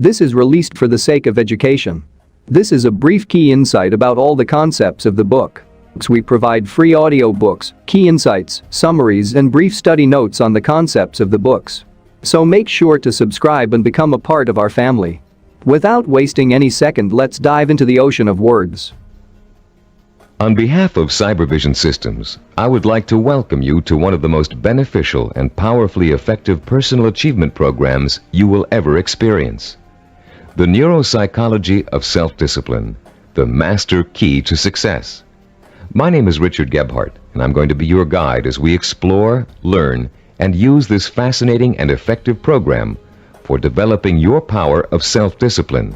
This is released for the sake of education. This is a brief key insight about all the concepts of the book. We provide free audio books, key insights, summaries and brief study notes on the concepts of the books. So make sure to subscribe and become a part of our family. Without wasting any second, let's dive into the ocean of words. On behalf of Cybervision Systems, I would like to welcome you to one of the most beneficial and powerfully effective personal achievement programs you will ever experience. The Neuropsychology of Self-Discipline, the Master Key to Success. My name is Richard Gebhardt, and I'm going to be your guide as we explore, learn, and use this fascinating and effective program for developing your power of self-discipline,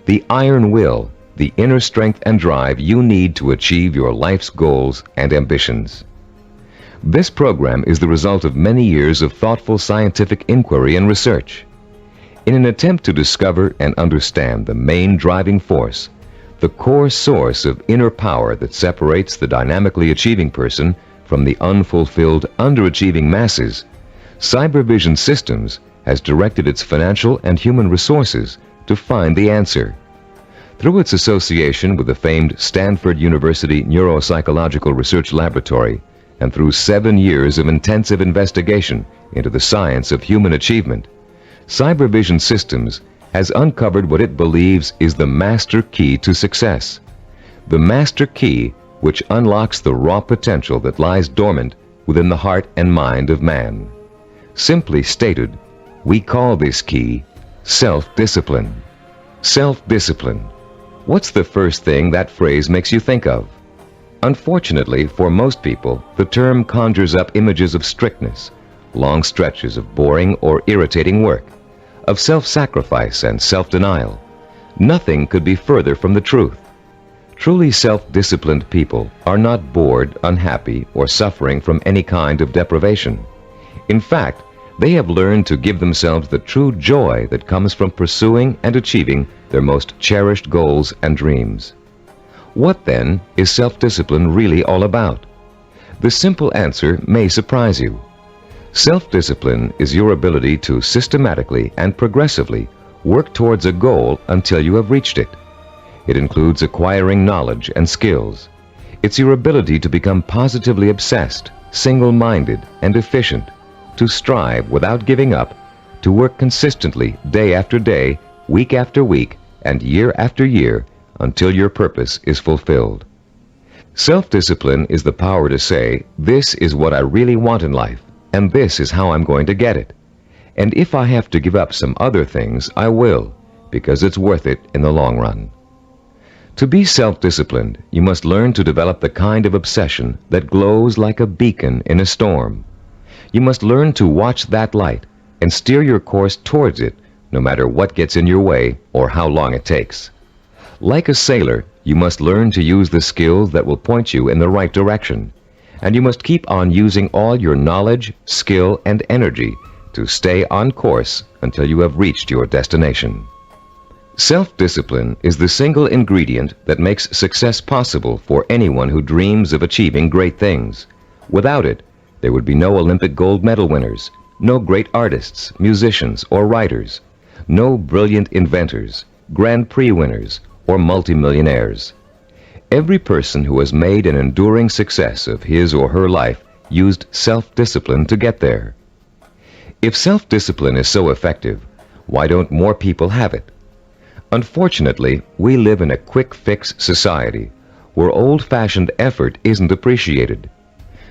the iron will, the inner strength and drive you need to achieve your life's goals and ambitions. This program is the result of many years of thoughtful scientific inquiry and research. In an attempt to discover and understand the main driving force, the core source of inner power that separates the dynamically achieving person from the unfulfilled, underachieving masses, Cybervision Systems has directed its financial and human resources to find the answer. Through its association with the famed Stanford University Neuropsychological Research Laboratory, and through 7 years of intensive investigation into the science of human achievement, Cybervision Systems has uncovered what it believes is the master key to success. The master key which unlocks the raw potential that lies dormant within the heart and mind of man. Simply stated, we call this key self-discipline. Self-discipline. What's the first thing that phrase makes you think of? Unfortunately, for most people, the term conjures up images of strictness, long stretches of boring or irritating work, of self-sacrifice and self-denial. Nothing could be further from the truth. Truly self-disciplined people are not bored, unhappy, or suffering from any kind of deprivation. In fact, they have learned to give themselves the true joy that comes from pursuing and achieving their most cherished goals and dreams. What then is self-discipline really all about? The simple answer may surprise you. Self-discipline is your ability to systematically and progressively work towards a goal until you have reached it. It includes acquiring knowledge and skills. It's your ability to become positively obsessed, single-minded, and efficient, to strive without giving up, to work consistently day after day, week after week, and year after year until your purpose is fulfilled. Self-discipline is the power to say, this is what I really want in life, and this is how I'm going to get it. And if I have to give up some other things, I will, because it's worth it in the long run. To be self-disciplined, you must learn to develop the kind of obsession that glows like a beacon in a storm. You must learn to watch that light and steer your course towards it, no matter what gets in your way or how long it takes. Like a sailor, you must learn to use the skills that will point you in the right direction, and you must keep on using all your knowledge, skill, and energy to stay on course until you have reached your destination. Self-discipline is the single ingredient that makes success possible for anyone who dreams of achieving great things. Without it, there would be no Olympic gold medal winners, no great artists, musicians, or writers, no brilliant inventors, Grand Prix winners, or multimillionaires. Every person who has made an enduring success of his or her life used self-discipline to get there. If self-discipline is so effective, why don't more people have it? Unfortunately, we live in a quick-fix society where old-fashioned effort isn't appreciated.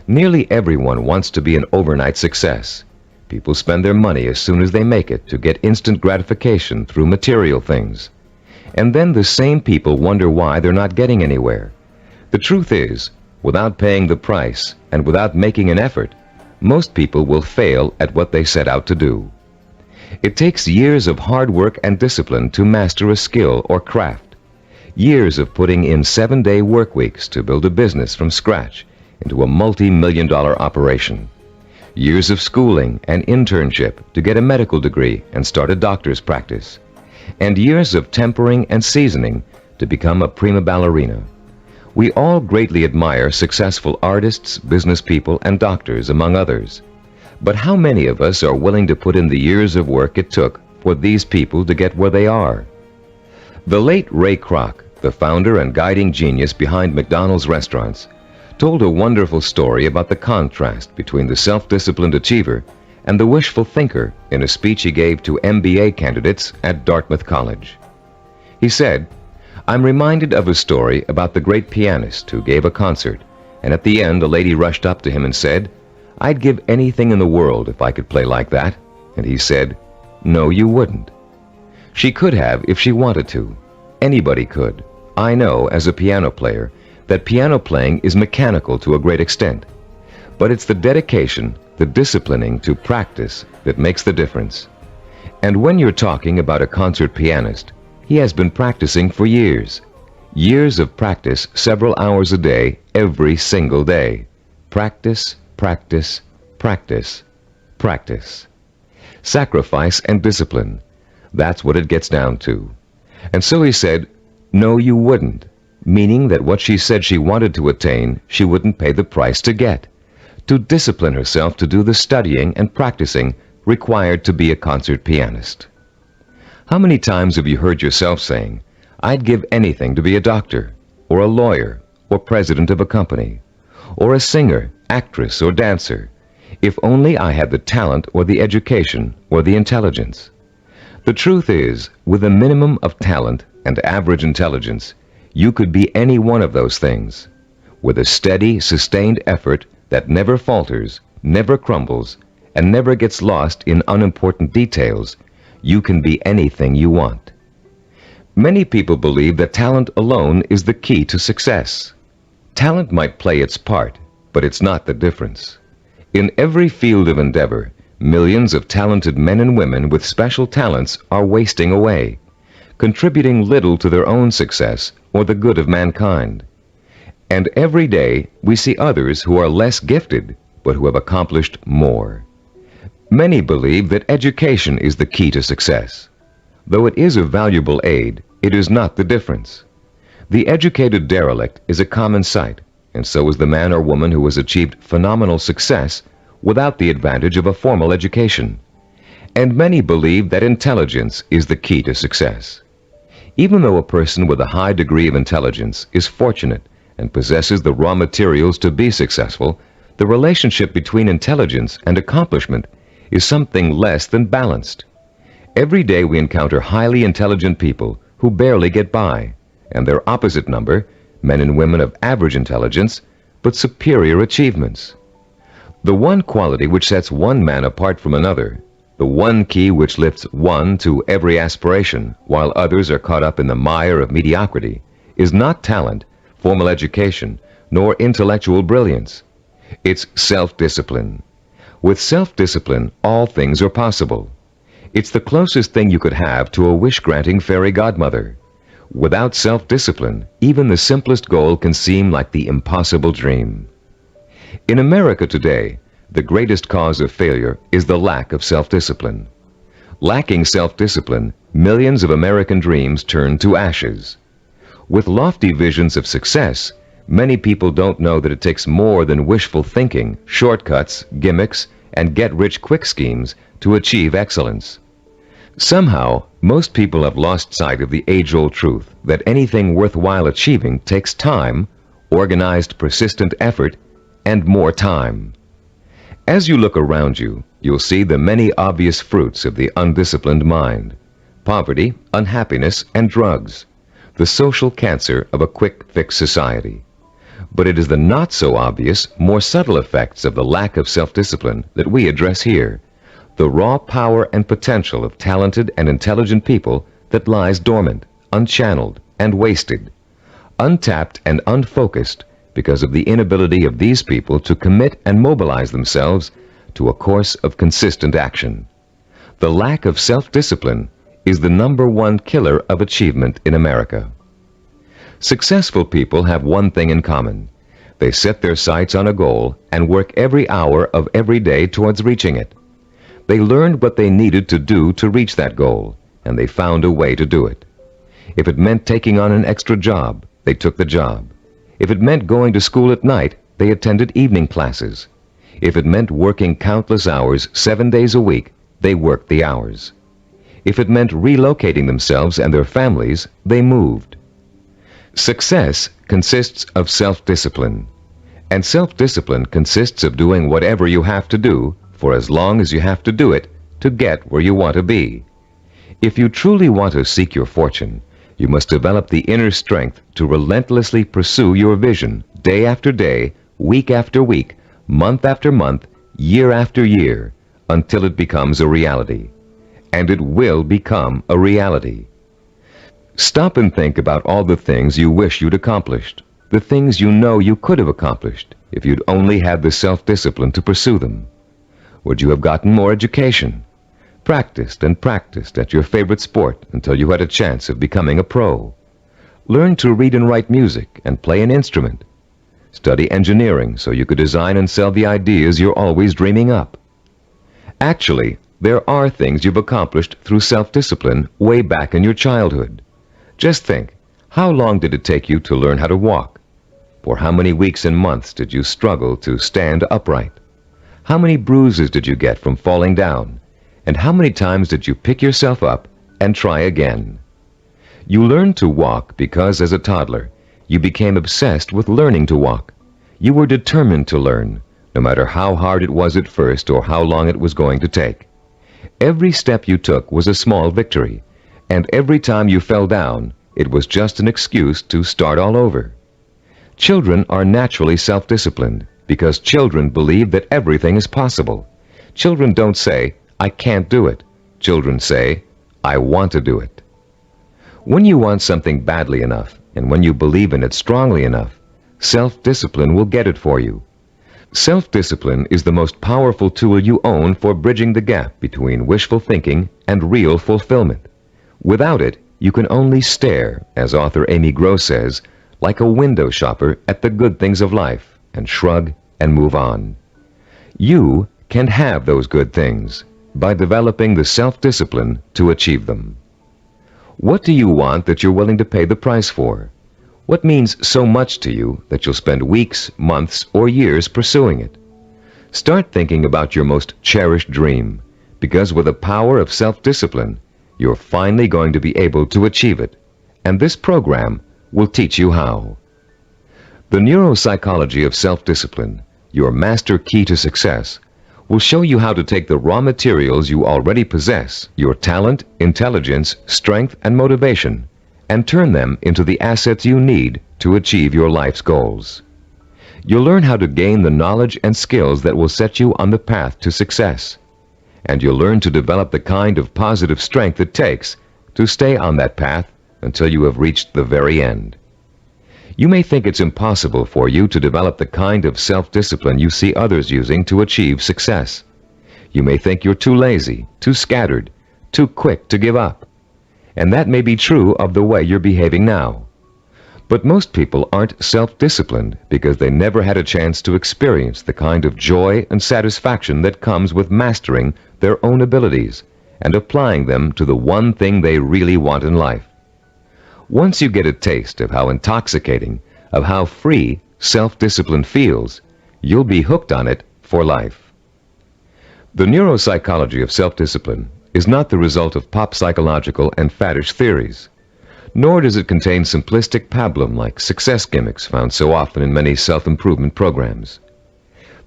Nearly everyone wants to be an overnight success. People spend their money as soon as they make it to get instant gratification through material things. And then the same people wonder why they're not getting anywhere. The truth is, without paying the price and without making an effort, most people will fail at what they set out to do. It takes years of hard work and discipline to master a skill or craft. Years of putting in 7-day work weeks to build a business from scratch into a multi-million-dollar operation. Years of schooling and internship to get a medical degree and start a doctor's practice. And years of tempering and seasoning to become a prima ballerina. We all greatly admire successful artists, business people, and doctors, among others. But how many of us are willing to put in the years of work it took for these people to get where they are. The late Ray Kroc, the founder and guiding genius behind McDonald's restaurants, told a wonderful story about the contrast between the self-disciplined achiever and the wishful thinker in a speech he gave to MBA candidates at Dartmouth College. He said, "I'm reminded of a story about the great pianist who gave a concert, and at the end a lady rushed up to him and said, 'I'd give anything in the world if I could play like that.' And he said, 'No, you wouldn't.' She could have if she wanted to. Anybody could. I know, as a piano player, that piano playing is mechanical to a great extent. But it's the dedication, the disciplining to practice that makes the difference. And when you're talking about a concert pianist, he has been practicing for years. Years of practice, several hours a day, every single day. Practice, practice, practice, practice. Sacrifice and discipline. That's what it gets down to. And so he said, 'No, you wouldn't,' meaning that what she said she wanted to attain, she wouldn't pay the price to get. To discipline herself to do the studying and practicing required to be a concert pianist. How many times have you heard yourself saying, 'I'd give anything to be a doctor, or a lawyer, or president of a company, or a singer, actress, or dancer, if only I had the talent or the education or the intelligence?' The truth is, with a minimum of talent and average intelligence, you could be any one of those things. With a steady, sustained effort that never falters, never crumbles, and never gets lost in unimportant details, you can be anything you want. Many people believe that talent alone is the key to success. Talent might play its part, but it's not the difference. In every field of endeavor, millions of talented men and women with special talents are wasting away, contributing little to their own success or the good of mankind. And every day we see others who are less gifted, but who have accomplished more. Many believe that education is the key to success. Though it is a valuable aid, it is not the difference. The educated derelict is a common sight, and so is the man or woman who has achieved phenomenal success without the advantage of a formal education. And many believe that intelligence is the key to success. Even though a person with a high degree of intelligence is fortunate and possesses the raw materials to be successful, the relationship between intelligence and accomplishment is something less than balanced. Every day we encounter highly intelligent people who barely get by, and their opposite number, men and women of average intelligence, but superior achievements. The one quality which sets one man apart from another, the one key which lifts one to every aspiration while others are caught up in the mire of mediocrity, is not talent, formal education, nor intellectual brilliance. It's self-discipline. With self-discipline, all things are possible. It's the closest thing you could have to a wish-granting fairy godmother. Without self-discipline, even the simplest goal can seem like the impossible dream. In America today, the greatest cause of failure is the lack of self-discipline. Lacking self-discipline, millions of American dreams turn to ashes. With lofty visions of success, many people don't know that it takes more than wishful thinking, shortcuts, gimmicks, and get-rich-quick schemes to achieve excellence. Somehow, most people have lost sight of the age-old truth that anything worthwhile achieving takes time, organized, persistent effort, and more time. As you look around you, you'll see the many obvious fruits of the undisciplined mind: poverty, unhappiness, and drugs, the social cancer of a quick-fix society. But it is the not-so-obvious, more subtle effects of the lack of self-discipline that we address here, the raw power and potential of talented and intelligent people that lies dormant, unchanneled, and wasted, untapped and unfocused because of the inability of these people to commit and mobilize themselves to a course of consistent action. The lack of self-discipline is the #1 killer of achievement in America. Successful people have one thing in common. They set their sights on a goal and work every hour of every day towards reaching it. They learned what they needed to do to reach that goal, and they found a way to do it. If it meant taking on an extra job, they took the job. If it meant going to school at night, they attended evening classes. If it meant working countless hours 7 days a week, they worked the hours. If it meant relocating themselves and their families, they moved. Success consists of self-discipline, and self-discipline consists of doing whatever you have to do for as long as you have to do it to get where you want to be. If you truly want to seek your fortune, you must develop the inner strength to relentlessly pursue your vision day after day, week after week, month after month, year after year, until it becomes a reality. And it will become a reality. Stop and think about all the things you wish you'd accomplished, the things you know you could have accomplished if you'd only had the self-discipline to pursue them. Would you have gotten more education? Practiced and practiced at your favorite sport until you had a chance of becoming a pro? Learn to read and write music and play an instrument? Study engineering so you could design and sell the ideas you're always dreaming up? Actually, there are things you've accomplished through self-discipline way back in your childhood. Just think, how long did it take you to learn how to walk? For how many weeks and months did you struggle to stand upright? How many bruises did you get from falling down? And how many times did you pick yourself up and try again? You learned to walk because as a toddler, you became obsessed with learning to walk. You were determined to learn, no matter how hard it was at first or how long it was going to take. Every step you took was a small victory, and every time you fell down, it was just an excuse to start all over. Children are naturally self-disciplined because children believe that everything is possible. Children don't say, "I can't do it." Children say, "I want to do it." When you want something badly enough, and when you believe in it strongly enough, self-discipline will get it for you. Self-discipline is the most powerful tool you own for bridging the gap between wishful thinking and real fulfillment. Without it, you can only stare, as author Amy Gross says, like a window shopper at the good things of life and shrug and move on. You can have those good things by developing the self-discipline to achieve them. What do you want that you're willing to pay the price for? What means so much to you that you'll spend weeks, months, or years pursuing it? Start thinking about your most cherished dream, because with the power of self-discipline, you're finally going to be able to achieve it, and this program will teach you how. The neuropsychology of self-discipline, your master key to success, will show you how to take the raw materials you already possess, your talent, intelligence, strength, and motivation, and turn them into the assets you need to achieve your life's goals. You'll learn how to gain the knowledge and skills that will set you on the path to success. And you'll learn to develop the kind of positive strength it takes to stay on that path until you have reached the very end. You may think it's impossible for you to develop the kind of self-discipline you see others using to achieve success. You may think you're too lazy, too scattered, too quick to give up. And that may be true of the way you're behaving now. But most people aren't self-disciplined because they never had a chance to experience the kind of joy and satisfaction that comes with mastering their own abilities and applying them to the one thing they really want in life. Once you get a taste of how intoxicating, of how free self-discipline feels, you'll be hooked on it for life. The neuropsychology of self-discipline is not the result of pop psychological and faddish theories. Nor does it contain simplistic pablum-like success gimmicks found so often in many self-improvement programs.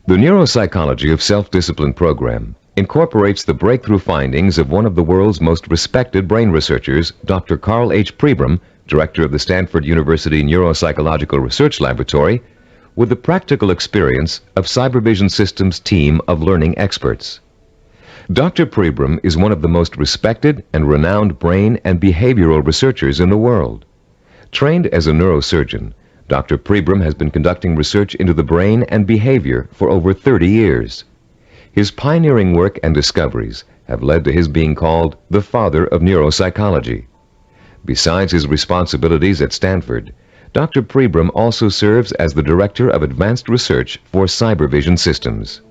The Neuropsychology of Self-Discipline program incorporates the breakthrough findings of one of the world's most respected brain researchers, Dr. Carl H. Pribram, director of the Stanford University Neuropsychological Research Laboratory, with the practical experience of Cybervision Systems' team of learning experts. Dr. Pribram is one of the most respected and renowned brain and behavioral researchers in the world. Trained as a neurosurgeon, Dr. Pribram has been conducting research into the brain and behavior for over 30 years. His pioneering work and discoveries have led to his being called the father of neuropsychology. Besides his responsibilities at Stanford, Dr. Pribram also serves as the Director of Advanced Research for Cybervision Systems.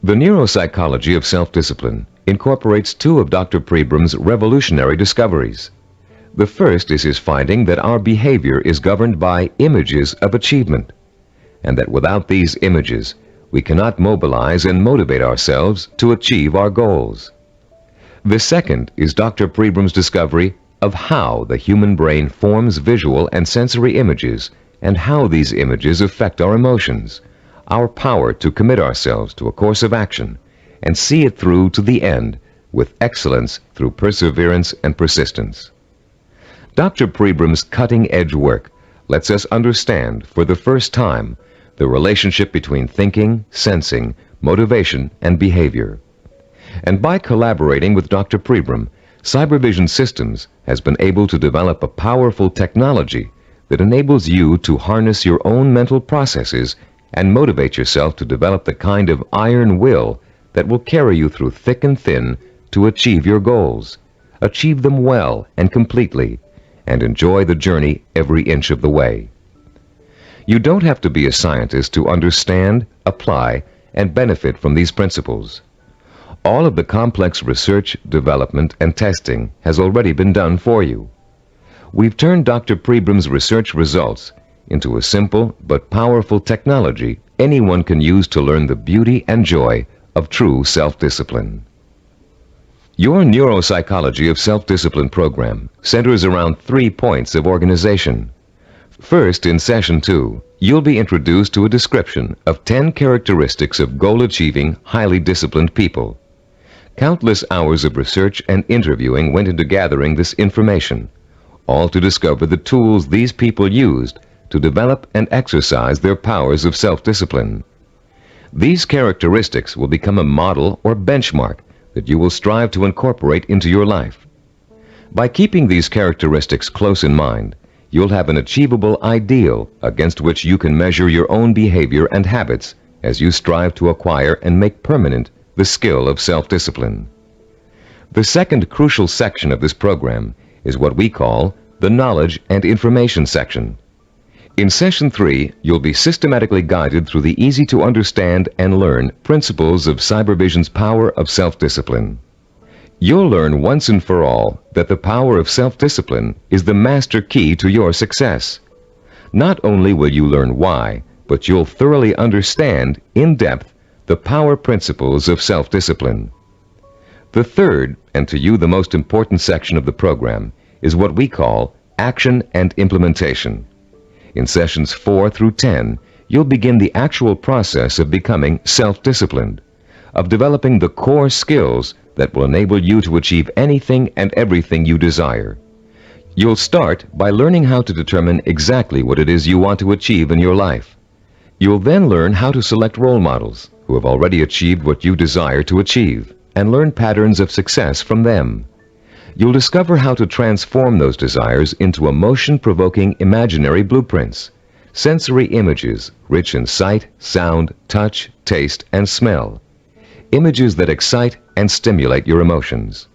The Neuropsychology of Self-Discipline incorporates two of Dr. Pribram's revolutionary discoveries. The first is his finding that our behavior is governed by images of achievement, and that without these images, we cannot mobilize and motivate ourselves to achieve our goals. The second is Dr. Prebram's discovery of how the human brain forms visual and sensory images and how these images affect our emotions, our power to commit ourselves to a course of action and see it through to the end with excellence through perseverance and persistence. Dr. Prebram's cutting-edge work lets us understand for the first time the relationship between thinking, sensing, motivation, and behavior. And by collaborating with Dr. Prebram, Cybervision Systems has been able to develop a powerful technology that enables you to harness your own mental processes and motivate yourself to develop the kind of iron will that will carry you through thick and thin to achieve your goals, achieve them well and completely, and enjoy the journey every inch of the way. You don't have to be a scientist to understand, apply, and benefit from these principles. All of the complex research, development, and testing has already been done for you. We've turned Dr. Prebram's research results into a simple but powerful technology anyone can use to learn the beauty and joy of true self-discipline. Your Neuropsychology of Self-Discipline program centers around 3 points of organization. First, in Session 2, you'll be introduced to a description of 10 characteristics of goal-achieving, highly disciplined people. Countless hours of research and interviewing went into gathering this information, all to discover the tools these people used to develop and exercise their powers of self-discipline. These characteristics will become a model or benchmark that you will strive to incorporate into your life. By keeping these characteristics close in mind, you'll have an achievable ideal against which you can measure your own behavior and habits as you strive to acquire and make permanent the skill of self-discipline. The second crucial section of this program is what we call the Knowledge and Information section. In Session 3, you'll be systematically guided through the easy-to-understand and learn principles of Cybervision's power of self-discipline. You'll learn once and for all that the power of self-discipline is the master key to your success. Not only will you learn why, but you'll thoroughly understand, in depth, the power principles of self-discipline. The third, and to you the most important section of the program, is what we call Action and Implementation. In Sessions 4 through 10, you'll begin the actual process of becoming self-disciplined, of developing the core skills that will enable you to achieve anything and everything you desire. You'll start by learning how to determine exactly what it is you want to achieve in your life. You'll then learn how to select role models who have already achieved what you desire to achieve and learn patterns of success from them. You'll discover how to transform those desires into emotion-provoking imaginary blueprints, sensory images rich in sight, sound, touch, taste, and smell. Images that excite and stimulate your emotions.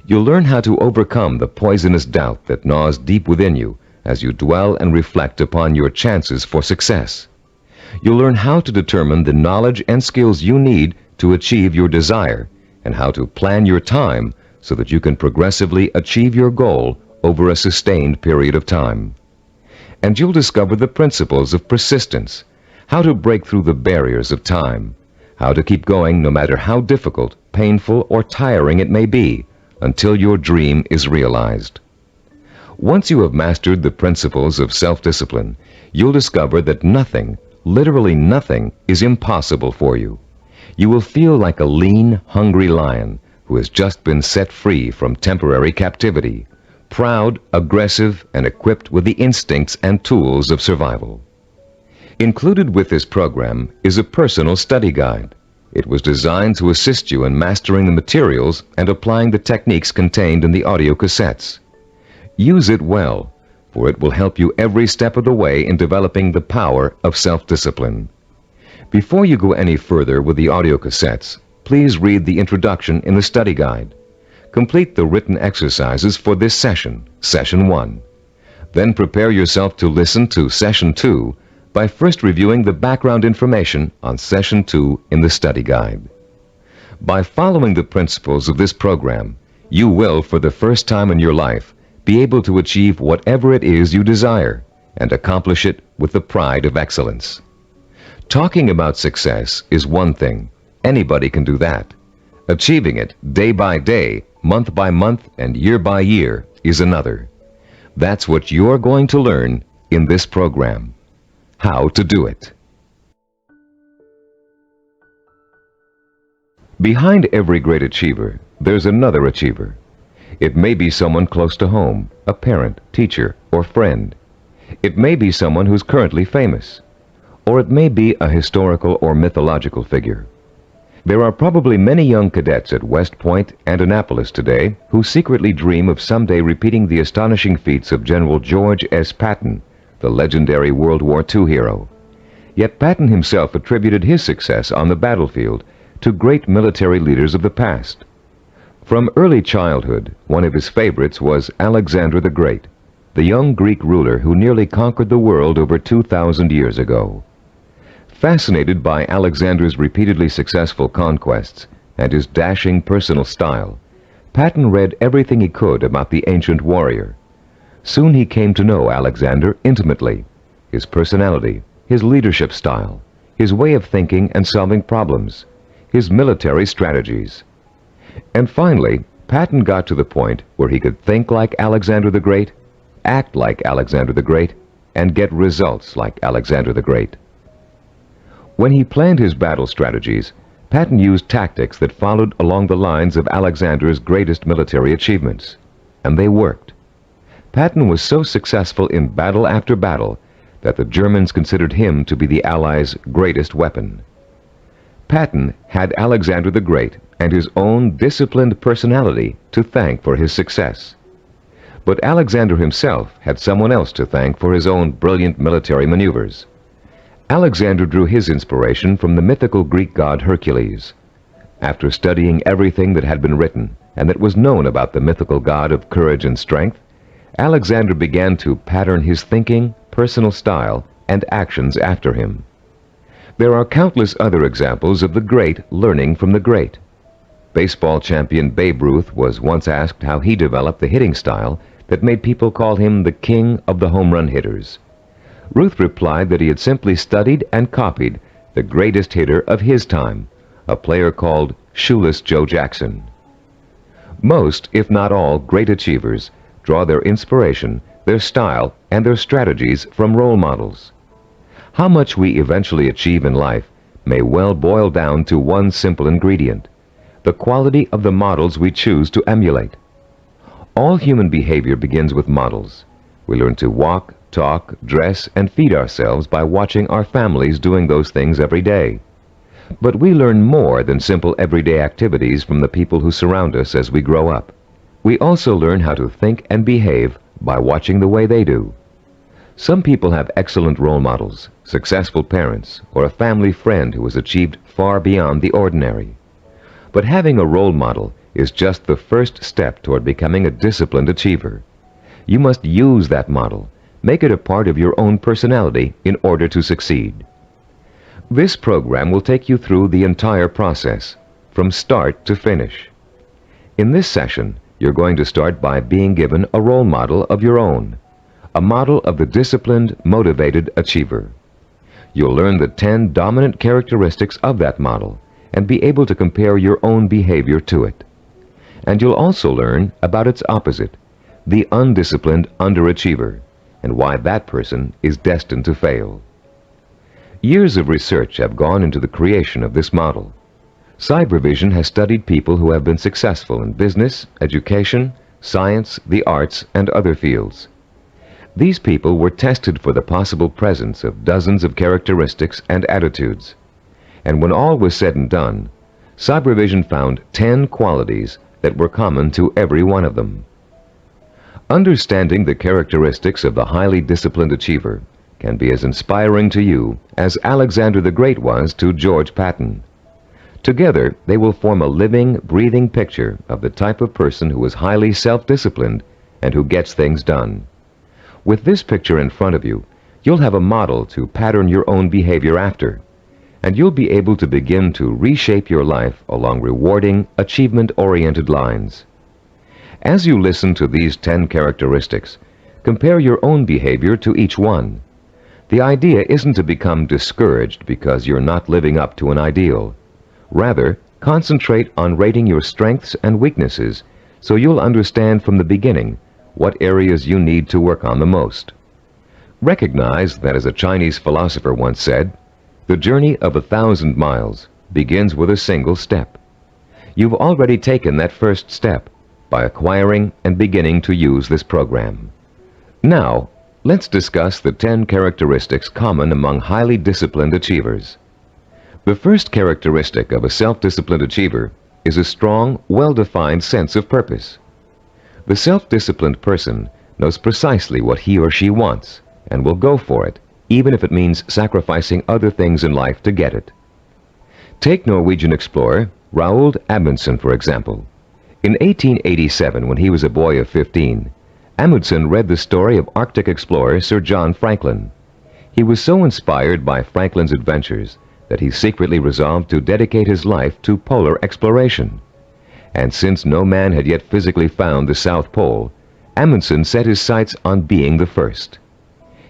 You'll learn how to overcome the poisonous doubt that gnaws deep within you as you dwell and reflect upon your chances for success. You'll learn how to determine the knowledge and skills you need to achieve your desire and how to plan your time so that you can progressively achieve your goal over a sustained period of time. And you'll discover the principles of persistence, how to break through the barriers of time, how to keep going no matter how difficult, painful, or tiring it may be, until your dream is realized. Once you have mastered the principles of self-discipline, you'll discover that nothing, literally nothing, is impossible for you. You will feel like a lean, hungry lion who has just been set free from temporary captivity, proud, aggressive, and equipped with the instincts and tools of survival. Included with this program is a personal study guide. It was designed to assist you in mastering the materials and applying the techniques contained in the audio cassettes. Use it well, for it will help you every step of the way in developing the power of self-discipline. Before you go any further with the audio cassettes, please read the introduction in the study guide. Complete the written exercises for this session, Session 1. Then prepare yourself to listen to Session 2 by first reviewing the background information on Session 2 in the study guide. By following the principles of this program, you will, for the first time in your life, be able to achieve whatever it is you desire and accomplish it with the pride of excellence. Talking about success is one thing. Anybody can do that. Achieving it day by day, month by month, and year by year is another. That's what you're going to learn in this program. How to do it. Behind every great achiever, there's another achiever. It may be someone close to home, a parent, teacher, or friend. It may be someone who's currently famous. Or it may be a historical or mythological figure. There are probably many young cadets at West Point and Annapolis today who secretly dream of someday repeating the astonishing feats of General George S. Patton, the legendary World War II hero. Yet Patton himself attributed his success on the battlefield to great military leaders of the past. From early childhood, one of his favorites was Alexander the Great, the young Greek ruler who nearly conquered the world over 2,000 years ago. Fascinated by Alexander's repeatedly successful conquests and his dashing personal style, Patton read everything he could about the ancient warrior. Soon he came to know Alexander intimately, his personality, his leadership style, his way of thinking and solving problems, his military strategies. And finally, Patton got to the point where he could think like Alexander the Great, act like Alexander the Great, and get results like Alexander the Great. When he planned his battle strategies, Patton used tactics that followed along the lines of Alexander's greatest military achievements, and they worked. Patton was so successful in battle after battle that the Germans considered him to be the Allies' greatest weapon. Patton had Alexander the Great and his own disciplined personality to thank for his success. But Alexander himself had someone else to thank for his own brilliant military maneuvers. Alexander drew his inspiration from the mythical Greek god Hercules. After studying everything that had been written and that was known about the mythical god of courage and strength, Alexander began to pattern his thinking, personal style, and actions after him. There are countless other examples of the great learning from the great. Baseball champion Babe Ruth was once asked how he developed the hitting style that made people call him the king of the home run hitters. Ruth replied that he had simply studied and copied the greatest hitter of his time, a player called Shoeless Joe Jackson. Most, if not all, great achievers draw their inspiration, their style, and their strategies from role models. How much we eventually achieve in life may well boil down to one simple ingredient: the quality of the models we choose to emulate. All human behavior begins with models. We learn to walk, talk, dress, and feed ourselves by watching our families doing those things every day. But we learn more than simple everyday activities from the people who surround us as we grow up. We also learn how to think and behave by watching the way they do. Some people have excellent role models, successful parents, or a family friend who has achieved far beyond the ordinary. But having a role model is just the first step toward becoming a disciplined achiever. You must use that model, make it a part of your own personality in order to succeed. This program will take you through the entire process, from start to finish. In this session, you're going to start by being given a role model of your own, a model of the disciplined, motivated achiever. You'll learn the 10 dominant characteristics of that model and be able to compare your own behavior to it. And you'll also learn about its opposite, the undisciplined underachiever, and why that person is destined to fail. Years of research have gone into the creation of this model. Cybervision has studied people who have been successful in business, education, science, the arts, and other fields. These people were tested for the possible presence of dozens of characteristics and attitudes. And when all was said and done, Cybervision found 10 qualities that were common to every one of them. Understanding the characteristics of the highly disciplined achiever can be as inspiring to you as Alexander the Great was to George Patton. Together, they will form a living, breathing picture of the type of person who is highly self-disciplined and who gets things done. With this picture in front of you, you'll have a model to pattern your own behavior after, and you'll be able to begin to reshape your life along rewarding, achievement-oriented lines. As you listen to these 10 characteristics, compare your own behavior to each one. The idea isn't to become discouraged because you're not living up to an ideal. Rather, Concentrate on rating your strengths and weaknesses so you'll understand from the beginning what areas you need to work on the most. Recognize that, as a Chinese philosopher once said, the journey of 1,000 miles begins with a single step. You've already taken that first step by acquiring and beginning to use this program. Now, let's discuss the 10 characteristics common among highly disciplined achievers. The first characteristic of a self-disciplined achiever is a strong, well-defined sense of purpose. The self-disciplined person knows precisely what he or she wants and will go for it, even if it means sacrificing other things in life to get it. Take Norwegian explorer Roald Amundsen, for example. In 1887, when he was a boy of 15, Amundsen read the story of Arctic explorer Sir John Franklin. He was so inspired by Franklin's adventures that he secretly resolved to dedicate his life to polar exploration. And since no man had yet physically found the South Pole, Amundsen set his sights on being the first.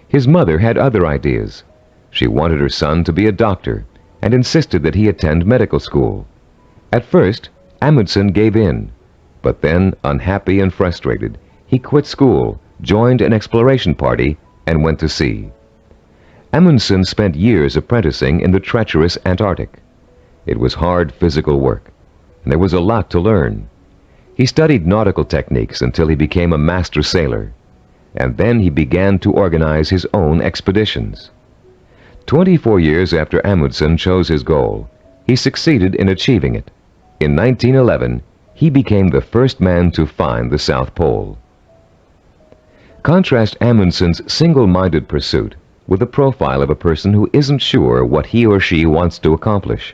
His mother had other ideas. She wanted her son to be a doctor and insisted that he attend medical school. At first, Amundsen gave in, but then, unhappy and frustrated, he quit school, joined an exploration party, and went to sea. Amundsen spent years apprenticing in the treacherous Antarctic. It was hard physical work, and there was a lot to learn. He studied nautical techniques until he became a master sailor, and then he began to organize his own expeditions. 24 years after Amundsen chose his goal, he succeeded in achieving it. In 1911, he became the first man to find the South Pole. Contrast Amundsen's single-minded pursuit with the profile of a person who isn't sure what he or she wants to accomplish.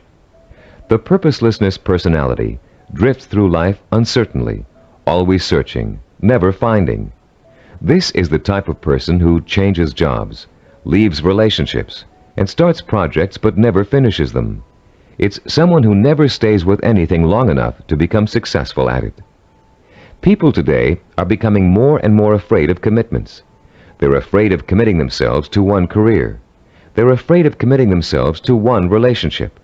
The purposelessness personality drifts through life uncertainly, always searching, never finding. This is the type of person who changes jobs, leaves relationships, and starts projects but never finishes them. It's someone who never stays with anything long enough to become successful at it. People today are becoming more and more afraid of commitments. They're afraid of committing themselves to one career. They're afraid of committing themselves to one relationship.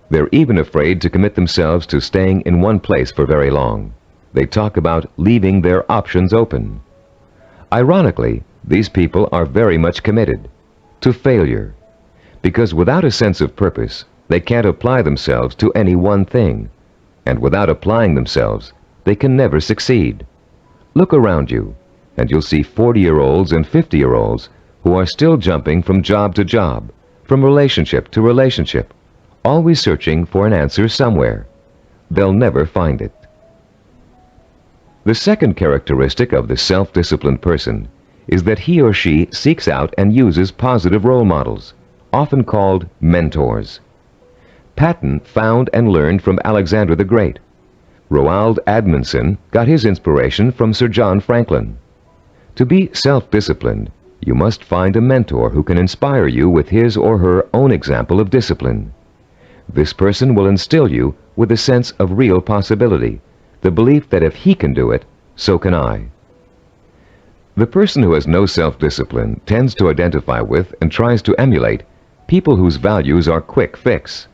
They're even afraid to commit themselves to staying in one place for very long. They talk about leaving their options open. Ironically, these people are very much committed to failure, because without a sense of purpose, they can't apply themselves to any one thing, and without applying themselves, they can never succeed. Look around you, and you'll see 40-year-olds and 50-year-olds who are still jumping from job to job, from relationship to relationship, always searching for an answer somewhere. They'll never find it. The second characteristic of the self-disciplined person is that he or she seeks out and uses positive role models, often called mentors. Patton found and learned from Alexander the Great. Roald Amundsen got his inspiration from Sir John Franklin. To be self-disciplined, you must find a mentor who can inspire you with his or her own example of discipline. This person will instill you with a sense of real possibility, the belief that if he can do it, so can I. The person who has no self-discipline tends to identify with and tries to emulate people whose values are quick fix.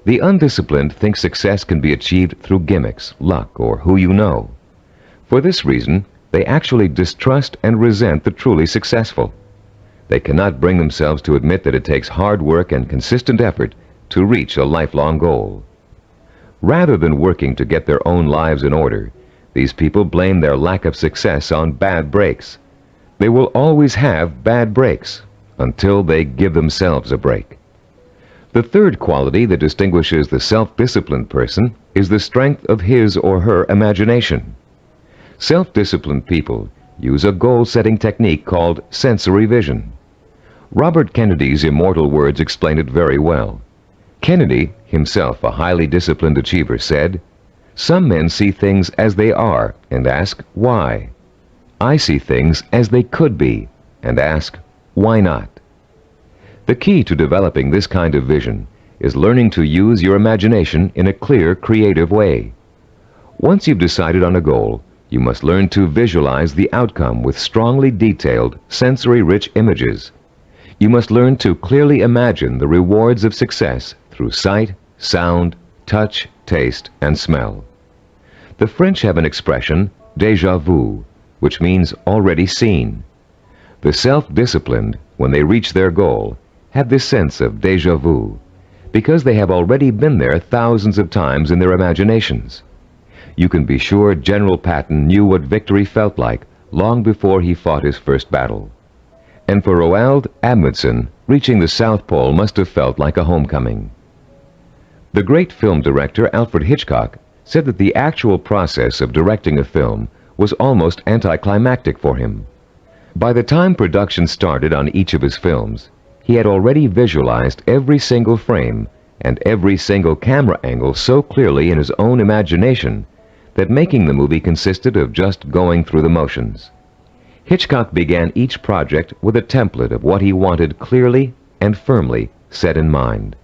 The undisciplined think success can be achieved through gimmicks, luck, or who you know. For this reason, they actually distrust and resent the truly successful. They cannot bring themselves to admit that it takes hard work and consistent effort to reach a lifelong goal. Rather than working to get their own lives in order, these people blame their lack of success on bad breaks. They will always have bad breaks until they give themselves a break. The third quality that distinguishes the self-disciplined person is the strength of his or her imagination. Self-disciplined people use a goal-setting technique called sensory vision. Robert Kennedy's immortal words explain it very well. Kennedy, himself a highly disciplined achiever, said, "Some men see things as they are and ask, why? I see things as they could be and ask, why not?" The key to developing this kind of vision is learning to use your imagination in a clear, creative way. Once you've decided on a goal, you must learn to visualize the outcome with strongly detailed, sensory-rich images. You must learn to clearly imagine the rewards of success through sight, sound, touch, taste, and smell. The French have an expression, déjà vu, which means already seen. The self-disciplined, when they reach their goal, have this sense of déjà vu, because they have already been there thousands of times in their imaginations. You can be sure General Patton knew what victory felt like long before he fought his first battle. And for Roald Amundsen, reaching the South Pole must have felt like a homecoming. The great film director Alfred Hitchcock said that the actual process of directing a film was almost anticlimactic for him. By the time production started on each of his films, he had already visualized every single frame and every single camera angle so clearly in his own imagination that making the movie consisted of just going through the motions. Hitchcock began each project with a template of what he wanted clearly and firmly set in mind.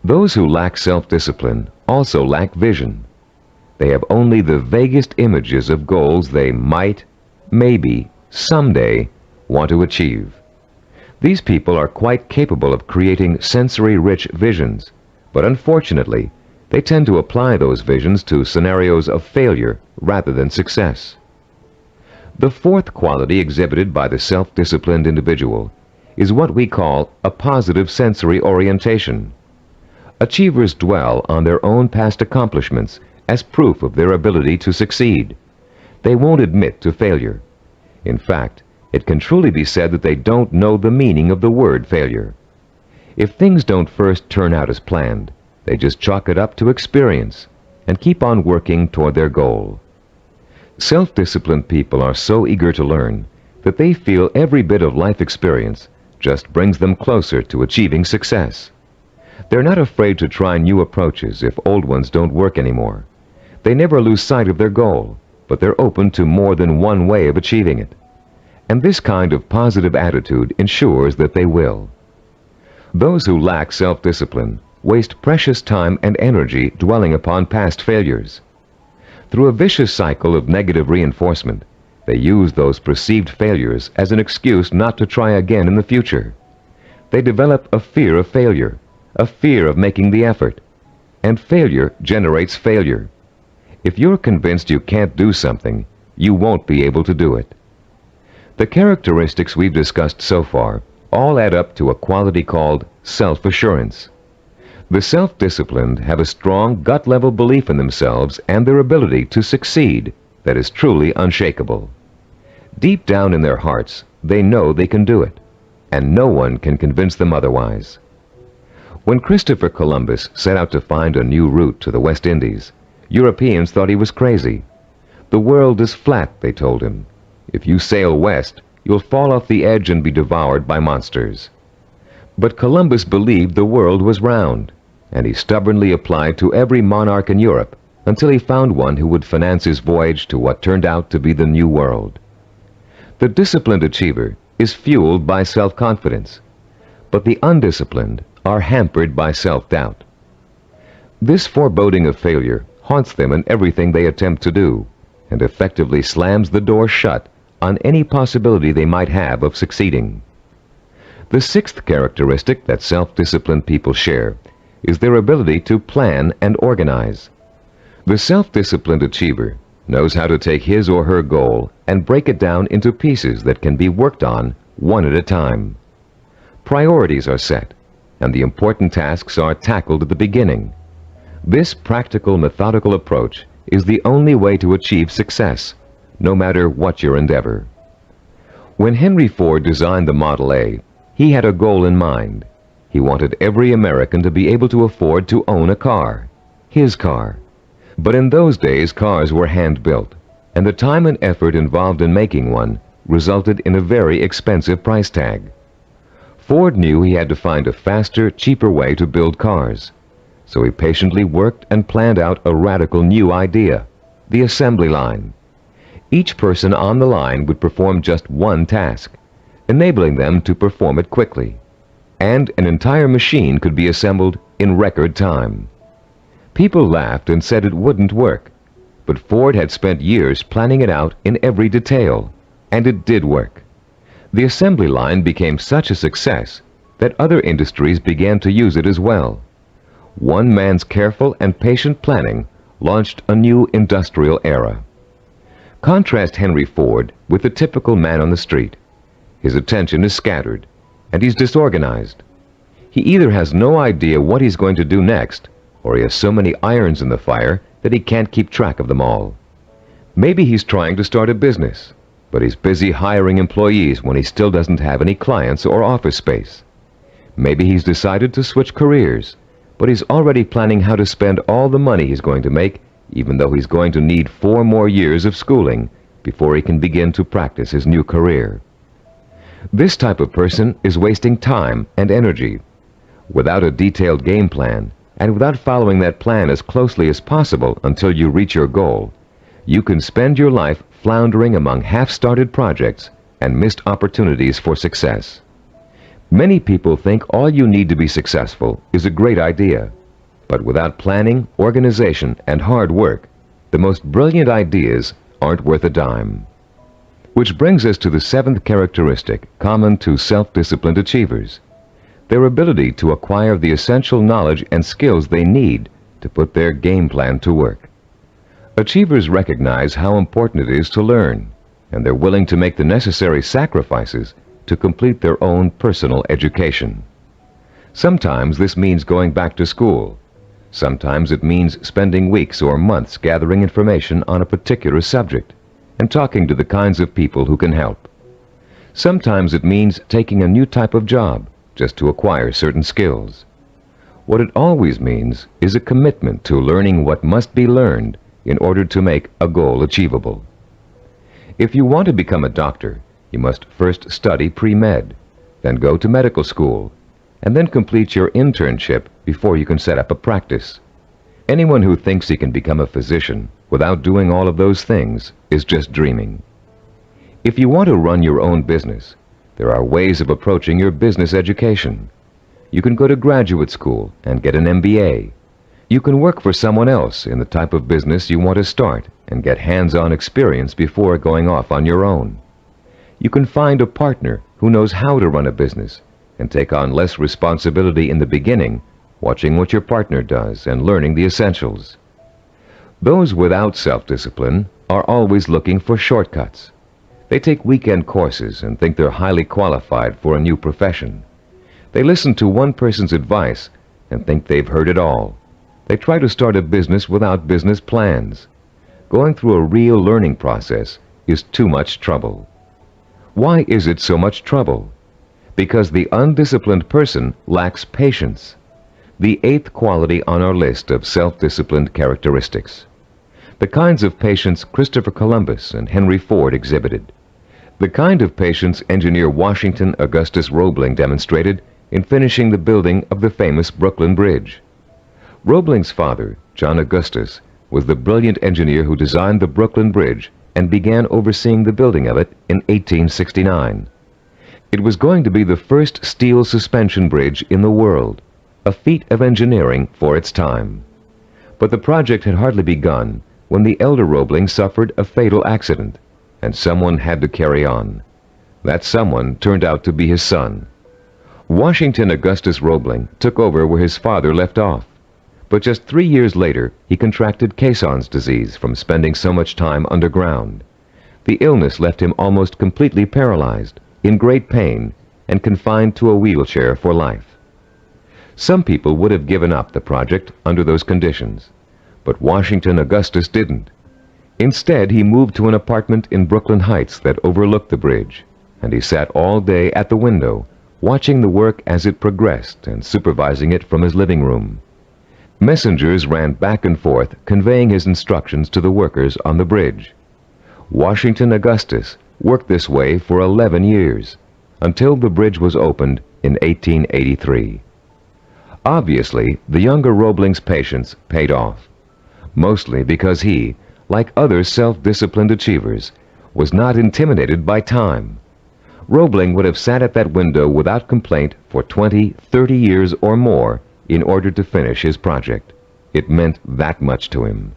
Those who lack self-discipline also lack vision. They have only the vaguest images of goals they might, maybe, someday want to achieve. These people are quite capable of creating sensory-rich visions, but unfortunately, they tend to apply those visions to scenarios of failure rather than success. The fourth quality exhibited by the self-disciplined individual is what we call a positive sensory orientation. Achievers dwell on their own past accomplishments as proof of their ability to succeed. They won't admit to failure. In fact, it can truly be said that they don't know the meaning of the word failure. If things don't first turn out as planned, they just chalk it up to experience and keep on working toward their goal. Self-disciplined people are so eager to learn that they feel every bit of life experience just brings them closer to achieving success. They're not afraid to try new approaches if old ones don't work anymore. They never lose sight of their goal, but they're open to more than one way of achieving it. And this kind of positive attitude ensures that they will. Those who lack self-discipline waste precious time and energy dwelling upon past failures. Through a vicious cycle of negative reinforcement, they use those perceived failures as an excuse not to try again in the future. They develop a fear of failure, a fear of making the effort, and failure generates failure. If you're convinced you can't do something, you won't be able to do it. The characteristics we've discussed so far all add up to a quality called self-assurance. The self-disciplined have a strong gut-level belief in themselves and their ability to succeed that is truly unshakable. Deep down in their hearts, they know they can do it, and no one can convince them otherwise. When Christopher Columbus set out to find a new route to the West Indies, Europeans thought he was crazy. The world is flat, they told him. If you sail west, you'll fall off the edge and be devoured by monsters. But Columbus believed the world was round, and he stubbornly applied to every monarch in Europe until he found one who would finance his voyage to what turned out to be the New World. The disciplined achiever is fueled by self-confidence, but the undisciplined are hampered by self-doubt. This foreboding of failure haunts them in everything they attempt to do, and effectively slams the door shut on any possibility they might have of succeeding. The sixth characteristic that self-disciplined people share is their ability to plan and organize. The self-disciplined achiever knows how to take his or her goal and break it down into pieces that can be worked on one at a time. Priorities are set, and the important tasks are tackled at the beginning. This practical, methodical approach is the only way to achieve success, no matter what your endeavor. When Henry Ford designed the Model A, he had a goal in mind. He wanted every American to be able to afford to own a car, his car. But in those days, cars were hand-built, and the time and effort involved in making one resulted in a very expensive price tag. Ford knew he had to find a faster, cheaper way to build cars. So he patiently worked and planned out a radical new idea, the assembly line. Each person on the line would perform just one task, enabling them to perform it quickly. And an entire machine could be assembled in record time. People laughed and said it wouldn't work, but Ford had spent years planning it out in every detail, and it did work. The assembly line became such a success that other industries began to use it as well. one man's careful and patient planning launched a new industrial era. Contrast Henry Ford with the typical man on the street. His attention is scattered, and he's disorganized. He either has no idea what he's going to do next, or he has so many irons in the fire that he can't keep track of them all. Maybe he's trying to start a business, but he's busy hiring employees when he still doesn't have any clients or office space. Maybe he's decided to switch careers, but he's already planning how to spend all the money he's going to make, even though he's going to need 4 more years of schooling before he can begin to practice his new career. This type of person is wasting time and energy. Without a detailed game plan, and without following that plan as closely as possible until you reach your goal, you can spend your life floundering among half-started projects and missed opportunities for success. Many people think all you need to be successful is a great idea. But without planning, organization, and hard work, the most brilliant ideas aren't worth a dime. Which brings us to the 7th characteristic common to self-disciplined achievers: their ability to acquire the essential knowledge and skills they need to put their game plan to work. Achievers recognize how important it is to learn, and they're willing to make the necessary sacrifices to complete their own personal education. Sometimes this means going back to school. Sometimes it means spending weeks or months gathering information on a particular subject and talking to the kinds of people who can help. Sometimes it means taking a new type of job just to acquire certain skills. What it always means is a commitment to learning what must be learned in order to make a goal achievable. If you want to become a doctor, you must first study pre-med, then go to medical school, and then complete your internship before you can set up a practice. Anyone who thinks he can become a physician without doing all of those things is just dreaming. If you want to run your own business, there are ways of approaching your business education. You can go to graduate school and get an MBA. You can work for someone else in the type of business you want to start and get hands-on experience before going off on your own. You can find a partner who knows how to run a business and take on less responsibility in the beginning, watching what your partner does and learning the essentials. Those without self-discipline are always looking for shortcuts. They take weekend courses and think they're highly qualified for a new profession. They listen to one person's advice and think they've heard it all. They try to start a business without business plans. Going through a real learning process is too much trouble. Why is it so much trouble? Because the undisciplined person lacks patience, the 8th quality on our list of self-disciplined characteristics. The kinds of patience Christopher Columbus and Henry Ford exhibited. The kind of patience engineer Washington Augustus Roebling demonstrated in finishing the building of the famous Brooklyn Bridge. Roebling's father, John Augustus, was the brilliant engineer who designed the Brooklyn Bridge and began overseeing the building of it in 1869. It was going to be the first steel suspension bridge in the world, a feat of engineering for its time. But the project had hardly begun when the elder Roebling suffered a fatal accident, and someone had to carry on. That someone turned out to be his son. Washington Augustus Roebling took over where his father left off. But just 3 years later, he contracted Caisson's disease from spending so much time underground. The illness left him almost completely paralyzed, in great pain, and confined to a wheelchair for life. Some people would have given up the project under those conditions, but Washington Augustus didn't. Instead, he moved to an apartment in Brooklyn Heights that overlooked the bridge, and he sat all day at the window, watching the work as it progressed and supervising it from his living room. Messengers ran back and forth, conveying his instructions to the workers on the bridge. Washington Augustus worked this way for 11 years, until the bridge was opened in 1883. Obviously, the younger Roebling's patience paid off, mostly because he, like other self-disciplined achievers, was not intimidated by time. Roebling would have sat at that window without complaint for 20, 30 years or more in order to finish his project. It meant that much to him.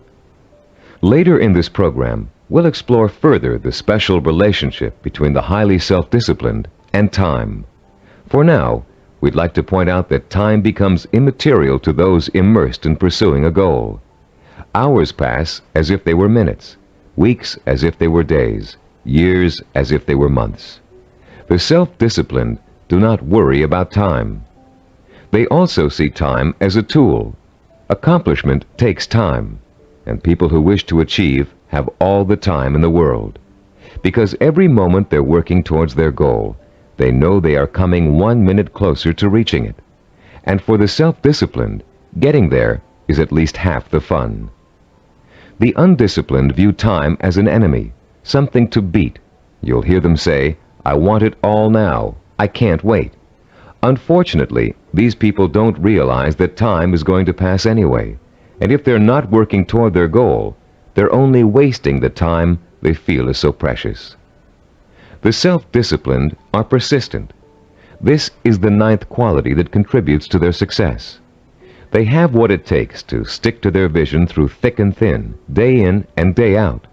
Later in this program, we'll explore further the special relationship between the highly self-disciplined and time. For now, we'd like to point out that time becomes immaterial to those immersed in pursuing a goal. Hours pass as if they were minutes, weeks as if they were days, years as if they were months. The self-disciplined do not worry about time. They also see time as a tool. Accomplishment takes time, and people who wish to achieve have all the time in the world. Because every moment they're working towards their goal, they know they are coming 1 minute closer to reaching it. And for the self-disciplined, getting there is at least half the fun. The undisciplined view time as an enemy, something to beat. You'll hear them say, "I want it all now. I can't wait." Unfortunately, these people don't realize that time is going to pass anyway, and if they're not working toward their goal, they're only wasting the time they feel is so precious. The self-disciplined are persistent. This is the 9th quality that contributes to their success. They have what it takes to stick to their vision through thick and thin, day in and day out.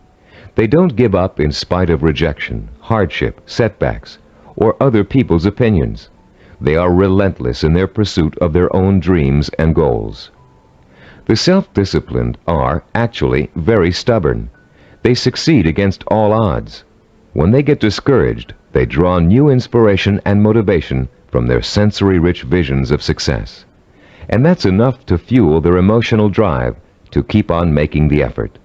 They don't give up in spite of rejection, hardship, setbacks, or other people's opinions. They are relentless in their pursuit of their own dreams and goals. The self-disciplined are actually very stubborn. They succeed against all odds. When they get discouraged, they draw new inspiration and motivation from their sensory-rich visions of success. And that's enough to fuel their emotional drive to keep on making the effort.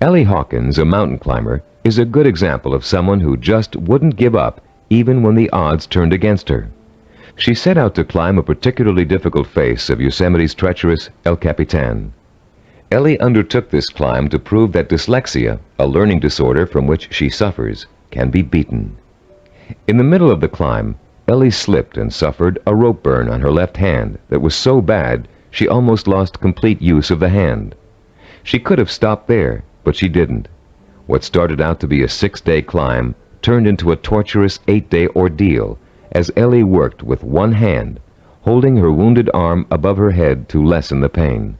Ellie Hawkins, a mountain climber, is a good example of someone who just wouldn't give up even when the odds turned against her. She set out to climb a particularly difficult face of Yosemite's treacherous El Capitan. Ellie undertook this climb to prove that dyslexia, a learning disorder from which she suffers, can be beaten. In the middle of the climb, Ellie slipped and suffered a rope burn on her left hand that was so bad she almost lost complete use of the hand. She could have stopped there, but she didn't. What started out to be a 6-day climb turned into a torturous 8-day ordeal as Ellie worked with one hand, holding her wounded arm above her head to lessen the pain.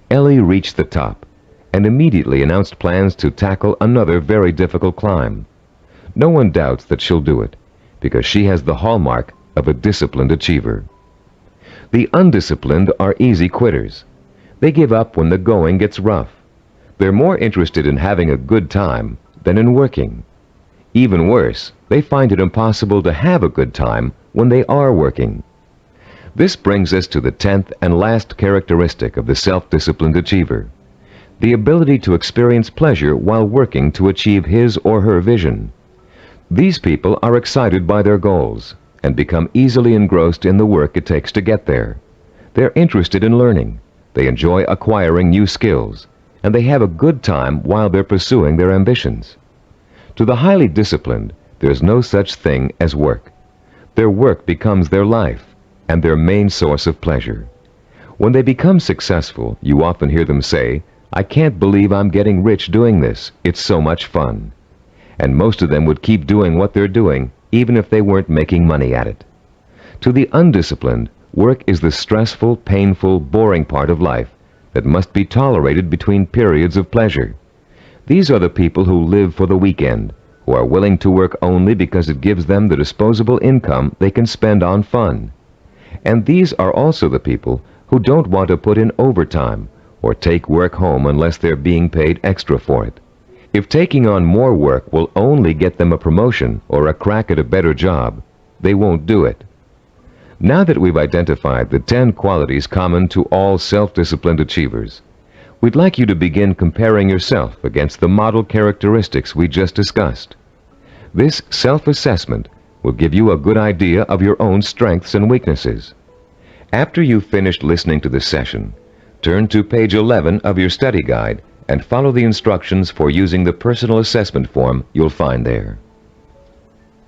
Ellie reached the top and immediately announced plans to tackle another very difficult climb. No one doubts that she'll do it, because she has the hallmark of a disciplined achiever. The undisciplined are easy quitters. They give up when the going gets rough. They're more interested in having a good time than in working. Even worse, they find it impossible to have a good time when they are working. This brings us to the 10th and last characteristic of the self-disciplined achiever: the ability to experience pleasure while working to achieve his or her vision. These people are excited by their goals and become easily engrossed in the work it takes to get there. They're interested in learning, they enjoy acquiring new skills, and they have a good time while they're pursuing their ambitions. To the highly disciplined, there's no such thing as work. Their work becomes their life and their main source of pleasure. When they become successful, you often hear them say, "I can't believe I'm getting rich doing this. It's so much fun." And most of them would keep doing what they're doing, even if they weren't making money at it. To the undisciplined, work is the stressful, painful, boring part of life that must be tolerated between periods of pleasure. These are the people who live for the weekend, who are willing to work only because it gives them the disposable income they can spend on fun. And these are also the people who don't want to put in overtime or take work home unless they're being paid extra for it. If taking on more work will only get them a promotion or a crack at a better job, they won't do it. Now that we've identified the 10 qualities common to all self-disciplined achievers, we'd like you to begin comparing yourself against the model characteristics we just discussed. This self-assessment will give you a good idea of your own strengths and weaknesses. After you've finished listening to this session, turn to page 11 of your study guide and follow the instructions for using the personal assessment form you'll find there.